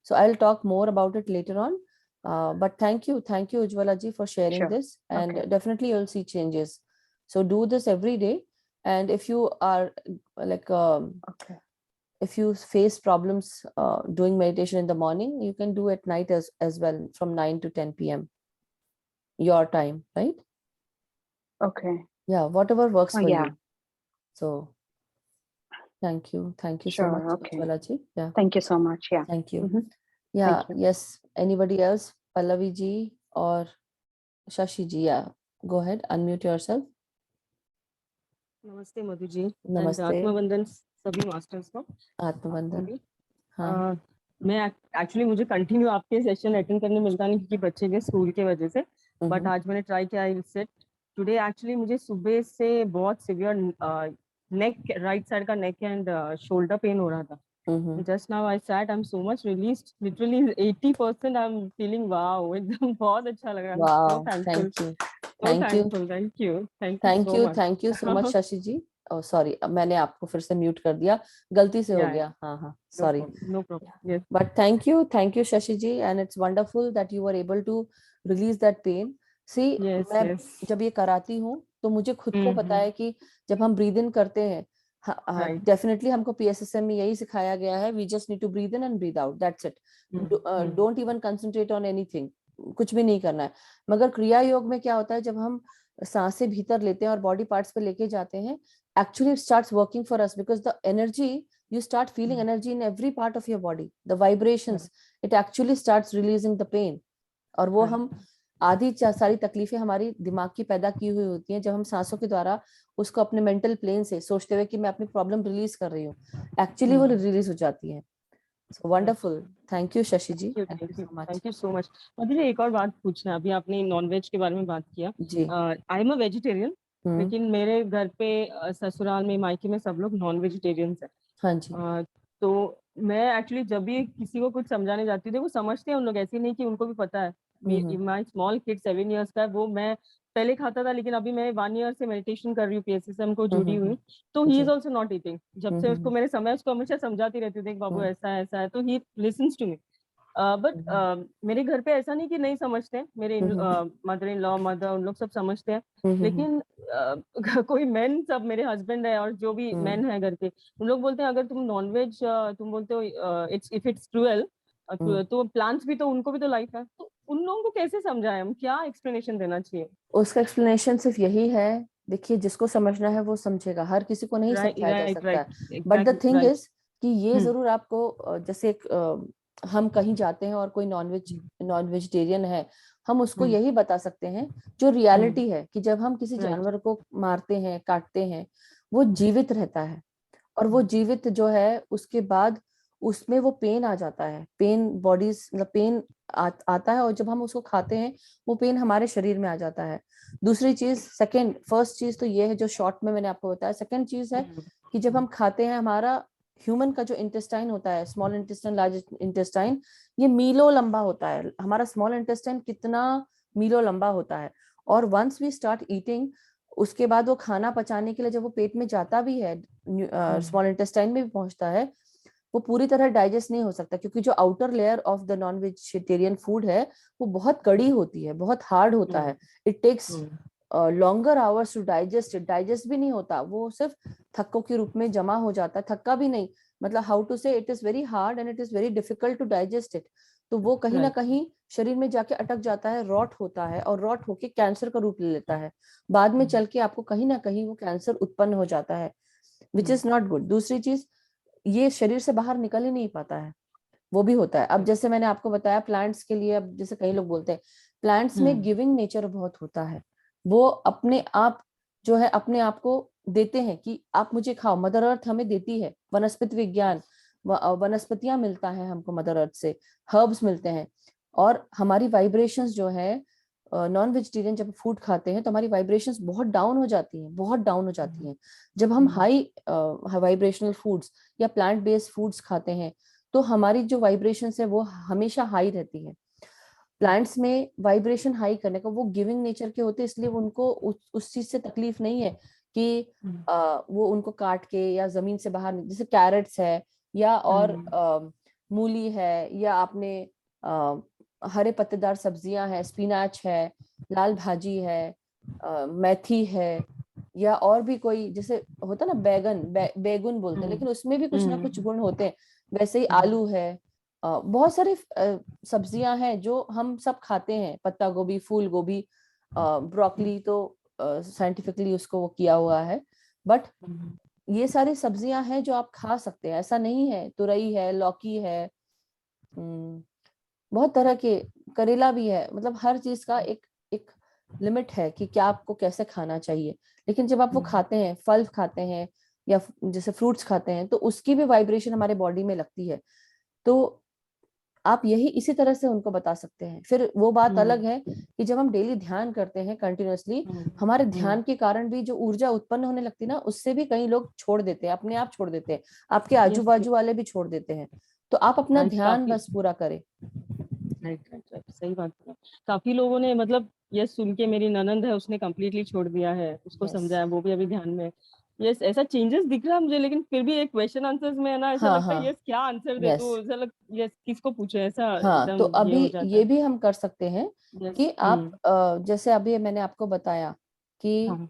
So I'll talk more about it later on. But thank you, Ujjwala ji, for sharing this, and definitely you'll see changes. So do this every day, and if you are like if you face problems doing meditation in the morning, you can do at night as well, from 9 to 10 p.m. your time, right? Okay. Yeah, whatever works for you. So thank you so much, Ujjwala ji. Yeah, thank you so much. Yeah, thank you. Yeah. Thank you. Yes, anybody else? Pallavi ji or Shashi ji? Yeah, go ahead, unmute yourself. नमस्ते मधु जी. नमस्ते. आत्मवंदन सभी masters को. आत्मवंदन. हाँ. मैं actually मुझे continue आपके session attend करने मिलता नहीं क्योंकि बच्चे के स्कूल के वजह से, बट आज मैंने ट्राई किया. आई सेट टुडे एक्चुअली मुझे सुबह से बहुत सिवियर नेक, राइट साइड का नेक एंड शोल्डर पेन हो रहा था. Just now I sat, I'm so much released. Literally 80% I'm feeling wow. एकदम बहुत अच्छा लग रहा है. Wow, thank you. Thank you so much, Shashi ji. Oh, sorry, मैंने आपको फिर से म्यूट कर दिया, गलती से हो गया. हाँ, sorry. No problem. Yes. But thank you, Shashi ji, and it's wonderful that you were able to release that pain. See, मैं जब ये कराती हूँ तो मुझे खुद को पता है कि जब हम ब्रीद इन करते हैं, डेफिनेटली हमको PSSM में यही सिखाया गया है, we just need to breathe in and breathe out, that's it. Don't even concentrate on anything, कुछ भी नहीं करना है. मगर क्रिया योग में क्या होता है, जब हम सांसें भीतर लेते हैं और बॉडी पार्ट्स पे लेके जाते हैं, actually it starts working for us because the energy, you start feeling energy in every part of your body, the vibrations, it actually starts releasing the pain. और वो हम आधी सारी तकलीफें हमारी दिमाग की पैदा की हुई होती हैं, जब हम सांसों के द्वारा उसको अपने मेंटल प्लेन से सोचते हुए कि मैं अपनी प्रॉब्लम रिलीज कर रही हूँ, एक्चुअली वो रिलीज हो जाती है. So wonderful. Thank you, Shashi ji. Thank you so much. Thank you so much. मुझे एक और बात पूछना है. अभी आपने नॉन वेज के बारे में बात किया. जी. I am a vegetarian. लेकिन मेरे घर पे ससुराल में, मायके में सब लोग नॉन वेजिटेरियंस है। हाँ जी। तो मैं एक्चुअली जब भी किसी को कुछ समझाने जाती हूँ, वो समझते हैं उन लोग, ऐसे नहीं कि उनको भी पता है। माय स्मॉल किड 7 years का है, वो मैं पहले खाता था, लेकिन अभी मैं 1 year से मेडिटेशन कर रही हूँ, PSSM को जुड़ी हुई, तो he is also not eating. जब से उसको मैंने समय, उसको हमेशा समझाती रहती हूँ, देख बाबू ऐसा है ऐसा है, तो he listens to me. But मेरे घर पे ऐसा नहीं कि नहीं समझते हैं, मेरे मदर इन लॉ, मदर, उन लोग सब समझते हैं। लेकिन कोई मेन, सब मेरे हस्बैंड है और जो भी मेन है घर के, उन लोग बोलते हैं अगर तुम नॉनवेज तुम बोलते हो इट्स इफ इट्स क्रूएल, तो प्लांट्स भी तो, उनको भी तो लाइफ है, तो उन लोगों को कैसे समझाएं हम, क्या एक्सप्लेनेशन देना चाहिए? उसका एक्सप्लेनेशन सिर्फ यही है, देखिए जिसको समझना है वो समझेगा, हर किसी को नहीं राइट समझाया जा राइट सकता राइट, है। But the exactly thing right. Is कि ये जरूर आपको जैसे एक हम कहीं जाते हैं और कोई नॉन वेजिटेरियन है, हम उसको यही बता सकते हैं जो रियलिटी है, कि जब हम किसी राइट। जानवर को मारते हैं, काटते हैं, वो जीवित रहता है, और वो जीवित जो है उसके बाद उसमें वो पेन आ जाता है, पेन बॉडीज मतलब पेन आता है, और जब हम उसको खाते हैं वो पेन हमारे शरीर में आ जाता है। दूसरी चीज, सेकंड, फर्स्ट चीज तो ये है जो शॉर्ट में मैंने आपको बताया। सेकंड चीज है कि जब हम खाते हैं, हमारा ह्यूमन का जो इंटेस्टाइन होता है, स्मॉल इंटेस्टाइन, लार्ज इंटेस्टाइन, ये मीलों लंबा होता है। हमारा स्मॉल इंटेस्टाइन कितना मीलों लंबा होता है, और वंस वी स्टार्ट ईटिंग, उसके बाद वो खाना पचाने के लिए जब वो पेट में जाता भी है, स्मॉल इंटेस्टाइन में भी पहुंचता है, वो पूरी तरह डाइजेस्ट नहीं हो सकता, क्योंकि जो outer layer of the non vegetarian food है वो बहुत कड़ी होती है, बहुत हार्ड होता है। It takes longer hours to digest it. Digest भी नहीं होता, वो सिर्फ थक्कों के रूप में जमा हो जाता है, थक्का भी नहीं, मतलब how to say, it is very hard and it is very difficult to digest it. तो वो कहीं ना कहीं शरीर में जाके अटक जाता है, रॉट होता है, और रॉट होके कैंसर का रूप ले लेता है। बाद में चल के आपको कहीं ना कहीं वो कैंसर उत्पन्न हो जाता है, विच इज नॉट गुड। दूसरी चीज, ये शरीर से बाहर निकल ही नहीं पाता है, वो भी होता है। अब जैसे मैंने आपको बताया प्लांट्स के लिए, अब जैसे कई लोग बोलते हैं प्लांट्स में गिविंग नेचर बहुत होता है, वो अपने आप जो है अपने आप को देते हैं कि आप मुझे खाओ। मदर अर्थ हमें देती है वनस्पति विज्ञान, वनस्पतियां मिलता है हमको मदर अर्थ से, हर्ब्स मिलते हैं, और हमारी वाइब्रेशंस जो है, नॉन वेजिटेरियन जब फूड खाते हैं तो हमारी वाइब्रेशंस बहुत डाउन हो जाती हैं, बहुत डाउन हो जाती हैं। जब हम हाई वाइब्रेशनल फूड्स या प्लांट बेस्ड फूड्स खाते हैं तो हमारी जो वाइब्रेशंस है वो हमेशा हाई रहती है। प्लांट्स में वाइब्रेशन हाई करने का, वो गिविंग नेचर के होते हैं, इसलिए उनको उस चीज से तकलीफ नहीं है कि वो उनको काट के या जमीन से बाहर, जैसे कैरेट्स है या और मूली है, या आपने हरे पत्तेदार सब्जियां हैं, स्पिनाच है, लाल भाजी है, मेथी है, या और भी कोई जैसे होता ना बैगन, बैगुन बोलते हैं, लेकिन उसमें भी कुछ ना कुछ गुण होते हैं। वैसे ही आलू है, बहुत सारे सब्जियां हैं जो हम सब खाते हैं, पत्ता गोभी, फूल गोभी, ब्रोकली तो साइंटिफिकली उसको वो किया हुआ है, बट ये सारी सब्जियां हैं जो आप खा सकते हैं, ऐसा नहीं है। तुरई है, लौकी है, बहुत तरह के, करेला भी है, मतलब हर चीज का एक एक लिमिट है कि क्या आपको कैसे खाना चाहिए। लेकिन जब आप वो खाते हैं, फल खाते हैं या जैसे फ्रूट्स खाते हैं, तो उसकी भी वाइब्रेशन हमारे बॉडी में लगती है। तो आप यही इसी तरह से उनको बता सकते हैं। फिर वो बात अलग है कि जब हम डेली ध्यान करते हैं कंटिन्यूअसली, हमारे ध्यान के कारण भी जो ऊर्जा उत्पन्न होने लगती है ना, उससे भी कई लोग छोड़ देते हैं, अपने आप छोड़ देते हैं, आपके आजू बाजू वाले भी छोड़ देते हैं। तो आप अपना ध्यान बस पूरा करें। राइट, सही बात है। काफी लोगों ने, मतलब ये सुन के, मेरी ननंद है उसने कम्प्लीटली छोड़ दिया है, उसको समझाया, वो भी अभी ध्यान में। यस, ऐसा चेंजेस दिख रहा है मुझे, लेकिन फिर भी एक क्वेश्चन आंसर्स में है ना, ऐसा हाँ लगता है हाँ, यस क्या आंसर दे, यस, तो ऐसा यस किसको पूछे, ऐसा हाँ। तो एकदम ये अभी हो जाता ये है। भी हम कर सकते हैं यस। कि आप जैसे अभी मैंने आपको बताया कि हाँ।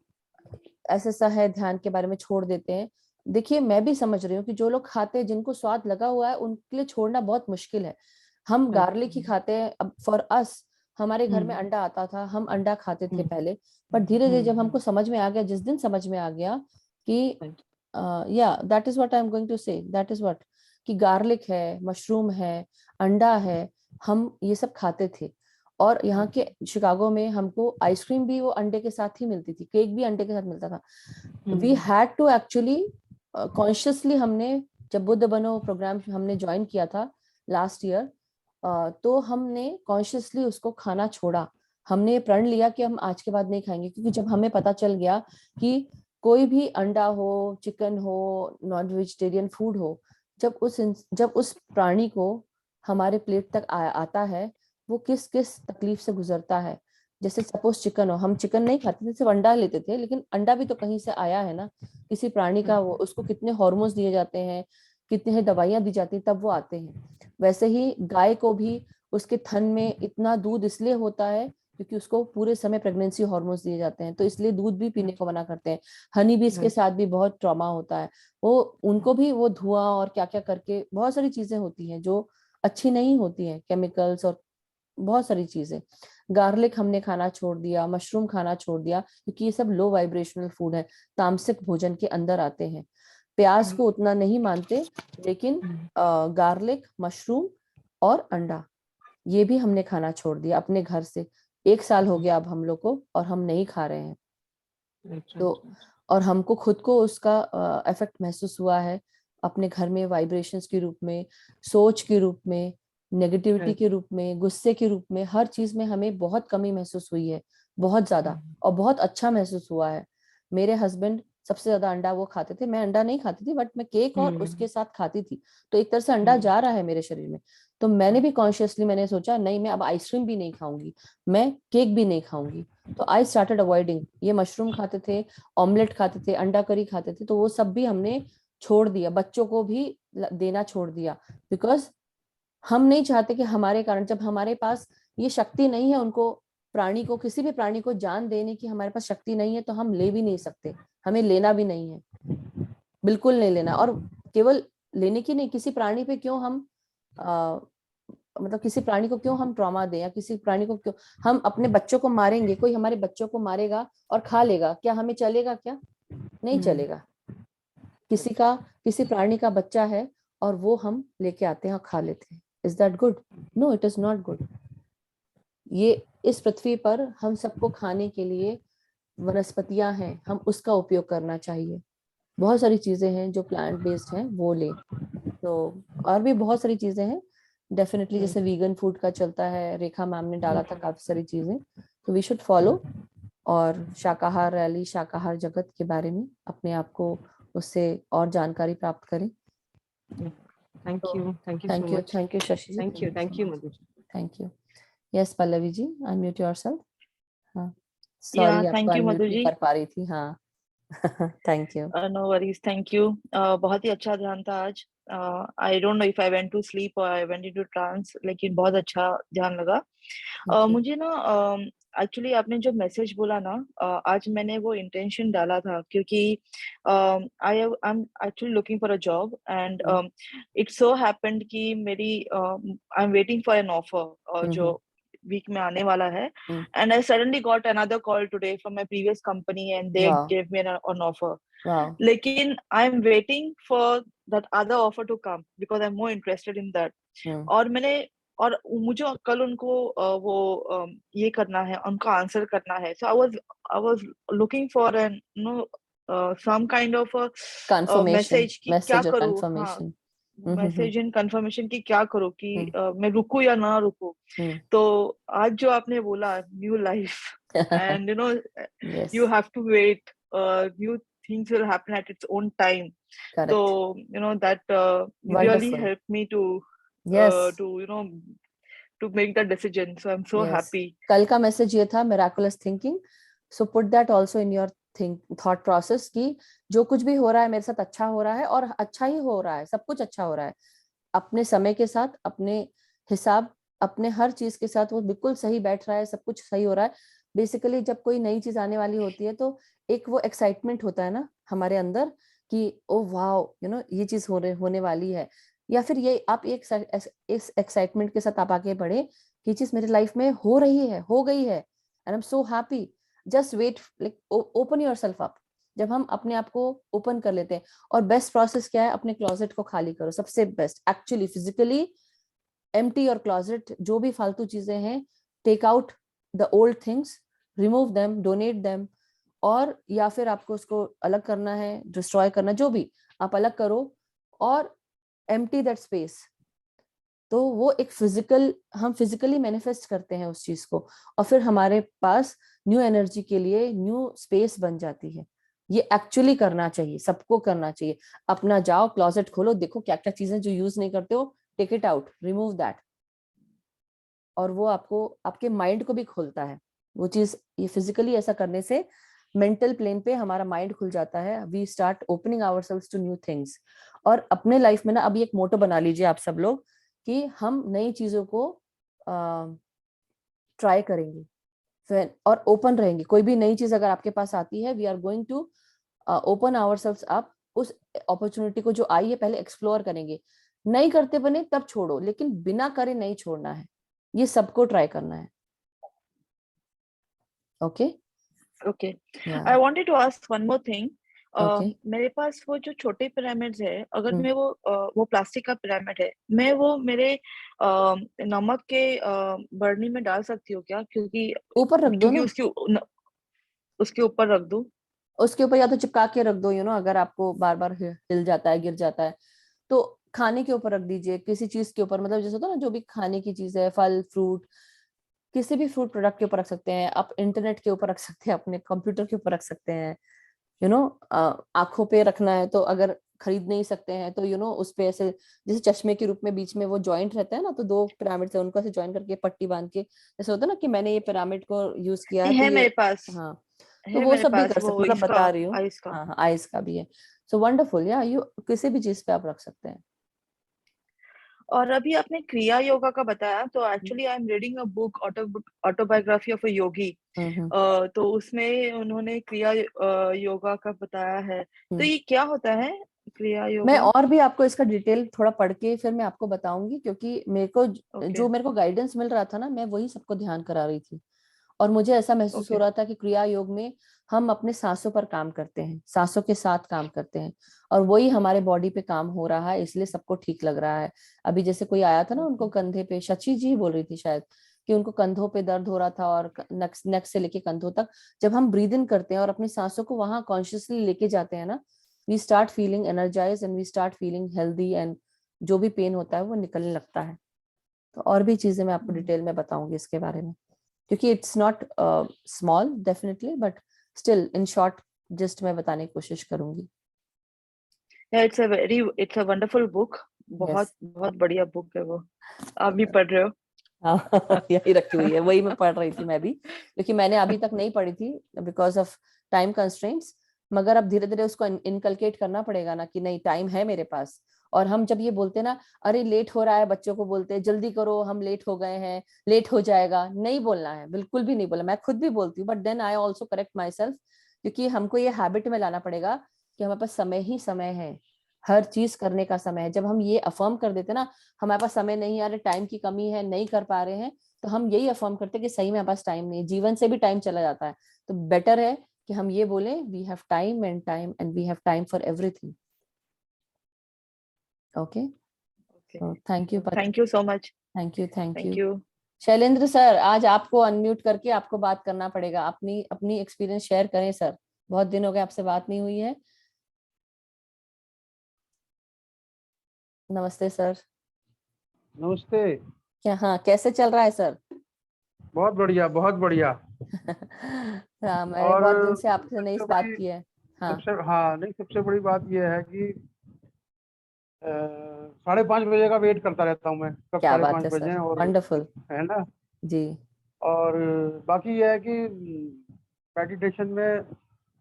ऐसा सा है, ध्यान के बारे में छोड़ देते हैं। देखिए मैं भी समझ रही हूँ कि जो लोग खाते हैं, जिनको स्वाद लगा हुआ है, उनके लिए छोड़ना बहुत मुश्किल है। हम गार्लिक ही खाते हैं। अब फॉर अस, हमारे घर में अंडा आता था, हम अंडा खाते थे पहले, पर धीरे धीरे जब हमको समझ में आ गया, जिस दिन समझ में आ गया कि या that is what I am going to say, that is what, कि गार्लिक है, मशरूम है, अंडा है, हम ये सब खाते थे। और यहाँ के शिकागो में हमको आइसक्रीम भी वो अंडे के साथ ही मिलती थी, केक भी अंडे के साथ मिलता था। We had to actually consciously, हमने जब बुद्ध बनो प्रोग्राम हमने ज्वाइन किया था लास्ट ईयर, तो हमने कॉन्शियसली उसको खाना छोड़ा। हमने प्रण लिया कि हम आज के बाद नहीं खाएंगे, क्योंकि जब हमें पता चल गया कि कोई भी अंडा हो, चिकन हो, नॉन वेजिटेरियन फूड हो, जब उस प्राणी को हमारे प्लेट तक आता है, वो किस किस तकलीफ से गुजरता है। जैसे सपोज चिकन हो, हम चिकन नहीं खाते थे, सिर्फ अंडा लेते थे, लेकिन अंडा भी तो कहीं से आया है ना, किसी प्राणी का। वो उसको कितने हार्मोन्स दिए जाते हैं, कितने दवाइयां दी जाती हैं, तब वो आते हैं। वैसे ही गाय को भी उसके थन में इतना दूध इसलिए होता है क्योंकि उसको पूरे समय प्रेगनेंसी हार्मोन्स दिए जाते हैं, तो इसलिए दूध भी पीने को मना करते हैं। हनी भी इसके साथ भी बहुत ट्रॉमा होता है, वो उनको भी वो धुआं और क्या क्या करके बहुत सारी चीजें होती हैं जो अच्छी नहीं होती हैं, केमिकल्स और बहुत सारी चीजें। गार्लिक हमने खाना छोड़ दिया, मशरूम खाना छोड़ दिया, क्योंकि ये सब लो वाइब्रेशनल फूड है, तामसिक भोजन के अंदर आते हैं। प्याज को उतना नहीं मानते, लेकिन गार्लिक, मशरूम और अंडा ये भी हमने खाना छोड़ दिया अपने घर से। 1 साल हो गया अब हम लोग को, और हम नहीं खा रहे हैं। तो और हमको खुद को उसका इफेक्ट महसूस हुआ है अपने घर में, वाइब्रेशंस के रूप में, सोच के रूप में, नेगेटिविटी के रूप में, गुस्से के रूप में, हर चीज में हमें बहुत कमी महसूस हुई है, बहुत ज्यादा। और बहुत अच्छा महसूस हुआ है। मेरे हस्बैंड सबसे ज्यादा अंडा वो खाते थे, मैं अंडा नहीं खाती थी, बट मैं केक और उसके साथ खाती थी, तो एक तरह से अंडा जा रहा है मेरे शरीर में। तो मैंने भी कॉन्शियसली मैंने सोचा नहीं, मैं अब आइसक्रीम भी नहीं खाऊंगी, मैं केक भी नहीं खाऊंगी। तो आई स्टार्टेड अवॉइडिंग। ये मशरूम खाते थे, ऑमलेट खाते थे, अंडा करी खाते थे, तो वो सब भी हमने छोड़ दिया, बच्चों को भी देना छोड़ दिया। बिकॉज हम नहीं चाहते कि हमारे कारण, जब हमारे पास ये शक्ति नहीं है उनको, प्राणी को, किसी भी प्राणी को जान देने की हमारे पास शक्ति नहीं है, तो हम ले भी नहीं सकते, हमें लेना भी नहीं है, बिल्कुल नहीं लेना। और केवल लेने की नहीं, किसी प्राणी पे क्यों हम मतलब किसी प्राणी को क्यों हम ट्रॉमा दें, या किसी प्राणी को क्यों हम अपने बच्चों को मारेंगे। कोई हमारे बच्चों को मारेगा और खा लेगा, क्या हमें चलेगा? क्या नहीं चलेगा। किसी प्राणी का बच्चा है और वो हम लेके आते हैं और खा लेते हैं, is that good? No, it is not good. ये इस पृथ्वी पर हम सबको खाने के लिए वनस्पतियां हैं, हम उसका उपयोग करना चाहिए। बहुत सारी चीजें हैं जो प्लांट बेस्ड हैं, वो ले। तो और भी बहुत सारी चीजें हैं डेफिनेटली, जैसे वीगन फूड का चलता है, रेखा मैम ने डाला था काफी सारी चीजें, तो वी शुड फॉलो। और शाकाहार रैली, शाकाहार जगत के बारे में अपने आप को उससे और जानकारी प्राप्त करें। Thank you so much. Thank you Shashi ji, thank you Madhu. Thank you. Yes Pallavi ji, unmute yourself. हाँ, या सॉरी आपको थैंक यू अनम्यूट मधु नहीं जी। कर पा रही थी। हाँ thank you. No worries, thank you. बहुत ही अच्छा ध्यान था आज। I don't know if I went to sleep और आई वेंट इनटू ट्रांस, लेकिन बहुत अच्छा ध्यान लगा। मुझे ना एक्चुअली आपने जो मैसेज बोला ना, आज मैंने वो इंटेंशन डाला था, क्योंकि I am actually looking for a job and it so happened कि मेरी I am waiting for an offer जो वीक में आने वाला है, and I suddenly got another call today from my previous company and they Wow. gave me an offer. Wow. लेकिन I am waiting for that other offer to come because I'm more interested in that. और मुझे कल उनको वो ये करना है, उनको आंसर करना है, so I was looking for an some kind of a message कि क्या करूँ। हाँ, मैसेज एंड कंफर्मेशन की क्या करूँ कि मैं रुकूं या ना रुकूं। तो आज जो आपने बोला new life and you have to wait, new things will happen at its own time. Correct. So that really helped me to to make that decision, so I'm so happy. कल का मैसेज ये था, miraculous thinking, so put that also in your thought process कि जो कुछ भी हो रहा है मेरे साथ अच्छा हो रहा है, और अच्छा ही हो रहा है, सब कुछ अच्छा हो रहा है अपने समय के साथ, अपने हिसाब, अपने हर चीज के साथ वो बिल्कुल सही बैठ रहा है, सब कुछ सही हो रहा है। बेसिकली जब कोई नई चीज आने वाली होती है तो एक वो एक्साइटमेंट होता है ना हमारे अंदर कि ओ वाओ ये चीज होने वाली है, या फिर ये आप एक इस एक्साइटमेंट के साथ आप आगे बढ़े कि ये चीज मेरे लाइफ में हो रही है, हो गई है, and I am so happy. Just wait, like open yourself up. जब हम अपने आप को ओपन कर लेते हैं, और बेस्ट प्रोसेस क्या है, अपने क्लोजेट को खाली करो, सबसे best actually physically empty your closet, जो भी फालतू चीजें हैं, take out the old things, remove them, donate them, और या फिर आपको उसको अलग करना है, डिस्ट्रॉय करना, जो भी आप अलग करो और एम्प्टी दैट स्पेस। तो वो एक फिजिकल, हम फिजिकली मैनिफेस्ट करते हैं उस चीज को, और फिर हमारे पास न्यू एनर्जी के लिए न्यू स्पेस बन जाती है। ये एक्चुअली करना चाहिए, सबको करना चाहिए। अपना जाओ क्लोजेट खोलो, देखो क्या क्या चीजें जो यूज नहीं करते हो, take it out, remove that, और वो आपको आपके माइंड को भी खोलता है वो चीज। ये फिजिकली ऐसा करने से मेंटल प्लेन पे हमारा माइंड खुल जाता है, we start opening ourselves to new things. और अपने लाइफ में ना अभी एक मोटो बना लीजिए आप सब लोग कि हम नई चीजों को ट्राई करेंगे फिर, और ओपन रहेंगे। कोई भी नई चीज अगर आपके पास आती है, we are going to open ourselves up, उस अपॉर्चुनिटी को जो आई है पहले एक्सप्लोर करेंगे। नहीं करते बने तब छोड़ो, लेकिन बिना करे नहीं छोड़ना है, ये सबको ट्राई करना है। Okay okay, I wanted to ask one more thing. मेरे पास वो जो छोटे पिरामिड्स है, अगर मैं वो प्लास्टिक का पिरामिड है, मैं वो मेरे नमक के बरनी में डाल सकती हूँ क्या? क्योंकि ऊपर रख दो ना, उसके ऊपर रख दूं? उसके ऊपर या तो चिपका के रख दो, अगर आपको बार बार हिल जाता है, गिर जाता है, तो खाने के ऊपर रख दीजिए, किसी चीज के ऊपर, मतलब जैसे होता है ना, जो भी खाने की चीज है, फल फ्रूट, किसी भी फ्रूट प्रोडक्ट के ऊपर रख सकते हैं आप, इंटरनेट के ऊपर रख सकते हैं, अपने कंप्यूटर के ऊपर रख सकते हैं। आंखों पे रखना है तो अगर खरीद नहीं सकते हैं तो उस पे ऐसे जैसे चश्मे के रूप में बीच में वो जॉइंट रहता है ना, तो 2 पिरामिड से उनको ऐसे जॉइन करके पट्टी बांध के, जैसे होता है ना कि मैंने ये पिरामिड को यूज किया है, तो है ये, मेरे पास, हाँ, तो है वो मेरे सब भी पास कर वो सकते, मतलब इसका, बता रही हूँ। आइस का। हाँ हाँ, आइस का भी है। सो वंडरफुल, या यू किसी भी चीज पे आप रख सकते हैं। और अभी आपने क्रिया योगा का बताया, तो actually I am reading a book, autobiography of a yogi. तो उसमें उन्होंने क्रिया योगा का बताया है, तो ये क्या होता है क्रिया मैं योगा? और भी आपको इसका डिटेल थोड़ा पढ़ के फिर मैं आपको बताऊंगी, क्योंकि जो मेरे को गाइडेंस मिल रहा था ना, मैं वही सबको ध्यान करा रही थी, और मुझे ऐसा महसूस हो रहा था कि क्रिया योग में हम अपने सांसों पर काम करते हैं, सांसों के साथ काम करते हैं, और वही हमारे बॉडी पे काम हो रहा है, इसलिए सबको ठीक लग रहा है। अभी जैसे कोई आया था ना, उनको कंधे पे, शची जी बोल रही थी शायद, कि उनको कंधों पे दर्द हो रहा था, और नेक से लेके कंधों तक, जब हम ब्रीद इन करते हैं और अपनी सांसों को वहां कॉन्शियसली लेके जाते हैं ना, we start feeling energize and we start feeling healthy, and जो भी पेन होता है वो निकलने लगता है। तो और भी चीजें मैं आपको डिटेल में बताऊंगी इसके बारे में, क्योंकि it's not small definitely, but still in short just मैं बताने की कोशिश करूंगी। इट्स अ वंडरफुल बुक, बहुत बहुत बढ़िया बुक है वो। आप भी पढ़ रहे हो? हाँ, यही रखी हुई है, वही मैं पढ़ रही थी मैं भी, क्योंकि मैंने अभी तक नहीं पढ़ी थी बिकॉज ऑफ टाइम कंस्ट्रेंट्स, मगर अब धीरे धीरे उसको इनकलकेट करना पड़ेगा ना, कि नहीं, टाइम है मेरे पास। और हम जब ये बोलते ना, अरे लेट हो रहा है, बच्चों को बोलते हैं जल्दी करो, हम लेट हो गए हैं, लेट हो जाएगा, नहीं बोलना है, बिल्कुल भी नहीं बोला। मैं खुद भी बोलती हूँ, but then I also correct myself, क्योंकि हमको ये हैबिट में लाना पड़ेगा कि हमारे पास समय ही समय है, हर चीज करने का समय है। जब हम ये अफर्म कर देते ना, हमारे पास समय नहीं आ रहा, टाइम की कमी है, नहीं कर पा रहे हैं, तो हम यही अफर्म करते कि सही में हमारे पास टाइम नहीं है, जीवन से भी टाइम चला जाता है। तो बेटर है कि हम ये बोलें, we have time and we have time for everything. Okay, thank you, thank you so much. Thank thank you. You. Shailendra sir, आज आपको अनम्यूट करके आपको बात करना पड़ेगा, अपनी अपनी एक्सपीरियंस शेयर करें सर, बहुत दिन हो गए आपसे बात नहीं हुई है। नमस्ते सर। नमस्ते। क्या, हाँ, कैसे चल रहा है सर? बहुत बढ़िया, बहुत बढ़िया। हाँ, मैंने और बहुत दिन से आपसे नहीं सबसे बात बड़ी की है। हाँ, नहीं, सबसे बड़ी बात यह है कि 5:30 बजे का वेट करता रहता हूँ मैं, कब क्या साढ़े बात पाँच है बजे सर, और, वंडरफुल। है ना। जी। और बाकी यह है कि मेडिटेशन में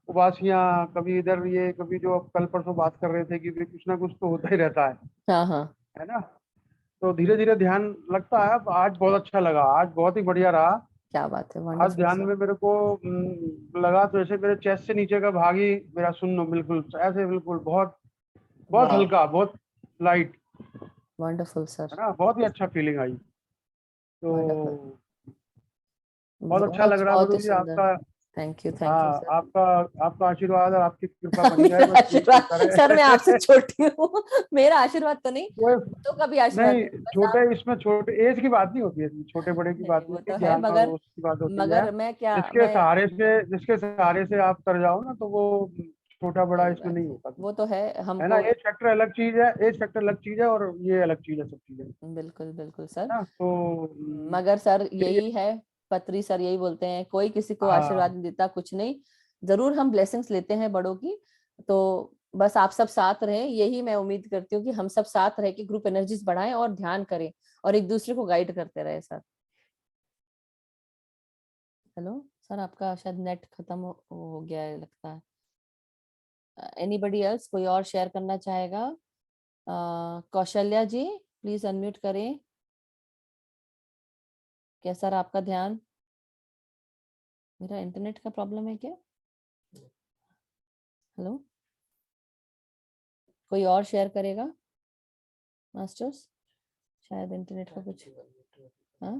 उबासियाँ, कभी इधर ये, कभी जो अब कल परसों बात कर रहे थे कि भी कुछ ना कुछ तो होता ही रहता हाँ हाँ, है ना। तो धीरे धीरे ध्यान लगता है। अब आज बहुत अच्छा लगा, आज बहुत ही बढ़िया रहा। क्या बात है, आज वंडरफुल ध्यान सर। में मेरे को लगा तो ऐसे मेरे चेस्ट से नीचे का भाग ही मेरा सुन्न, बिल्कुल ऐसे, बिल्कुल बहुत बहुत वाह, हल्का, बहुत लाइट, वंडरफुल सर, है ना। बहुत ही अच्छा फीलिंग आई। तो वंडरफुल, बहुत अच्छा बहुत लग रहा है बहुत ही गुरु जी सुंदर। आपका। थैंक यू हाँ, सर। आपका आपका आशीर्वाद और आपकी कृपा बनी रहे, मेरा बस यही आशीर्वाद चलता सर, मैं आपसे रहे। छोटी हूँ, मेरा आशीर्वाद तो नहीं, कोई तो कभी आशीर्वाद नहीं, नहीं, बस छोटे, आप। इसमें छोटे एज की बात नहीं होती है, इसमें छोटे बड़े की बात नहीं, नहीं वो होती, तो है, ज्ञान और मगर उसकी बात होती है। मगर मैं क्या, जिसके मैं सहारे से, जिसके सहारे से आप तर जाओ ना, तो वो छोटा बड़ा सही इसमें बात नहीं है, होता कुछ, वो तो है है ना। हमको। एज फैक्टर अलग चीज है, एज फैक्टर अलग चीज है, और ये अलग चीज है, सब चीजें बिल्कुल बिल्कुल सर। ना। तो मगर सर ये यही है, पत्री सर यही बोलते हैं, कोई किसी को आशीर्वाद हाँ नहीं देता, कुछ नहीं। जरूर हम ब्लेसिंग्स लेते हैं बड़ों की। तो बस आप सब साथ रहें, यही मैं उम्मीद करती हूँ कि हम सब साथ रह के ग्रुप एनर्जीज बढ़ाएं और ध्यान करें और एक दूसरे को गाइड करते रहे सर। हेलो सर, आपका शायद नेट खत्म हो गया है लगता है। एनीबडी एल्स, कोई और शेयर करना चाहेगा? कौशल्या जी प्लीज अनम्यूट करें। क्या सर आपका ध्यान? मेरा इंटरनेट का प्रॉब्लम है क्या? हेलो, कोई और शेयर करेगा मास्टर्स? शायद इंटरनेट का कुछ, हाँ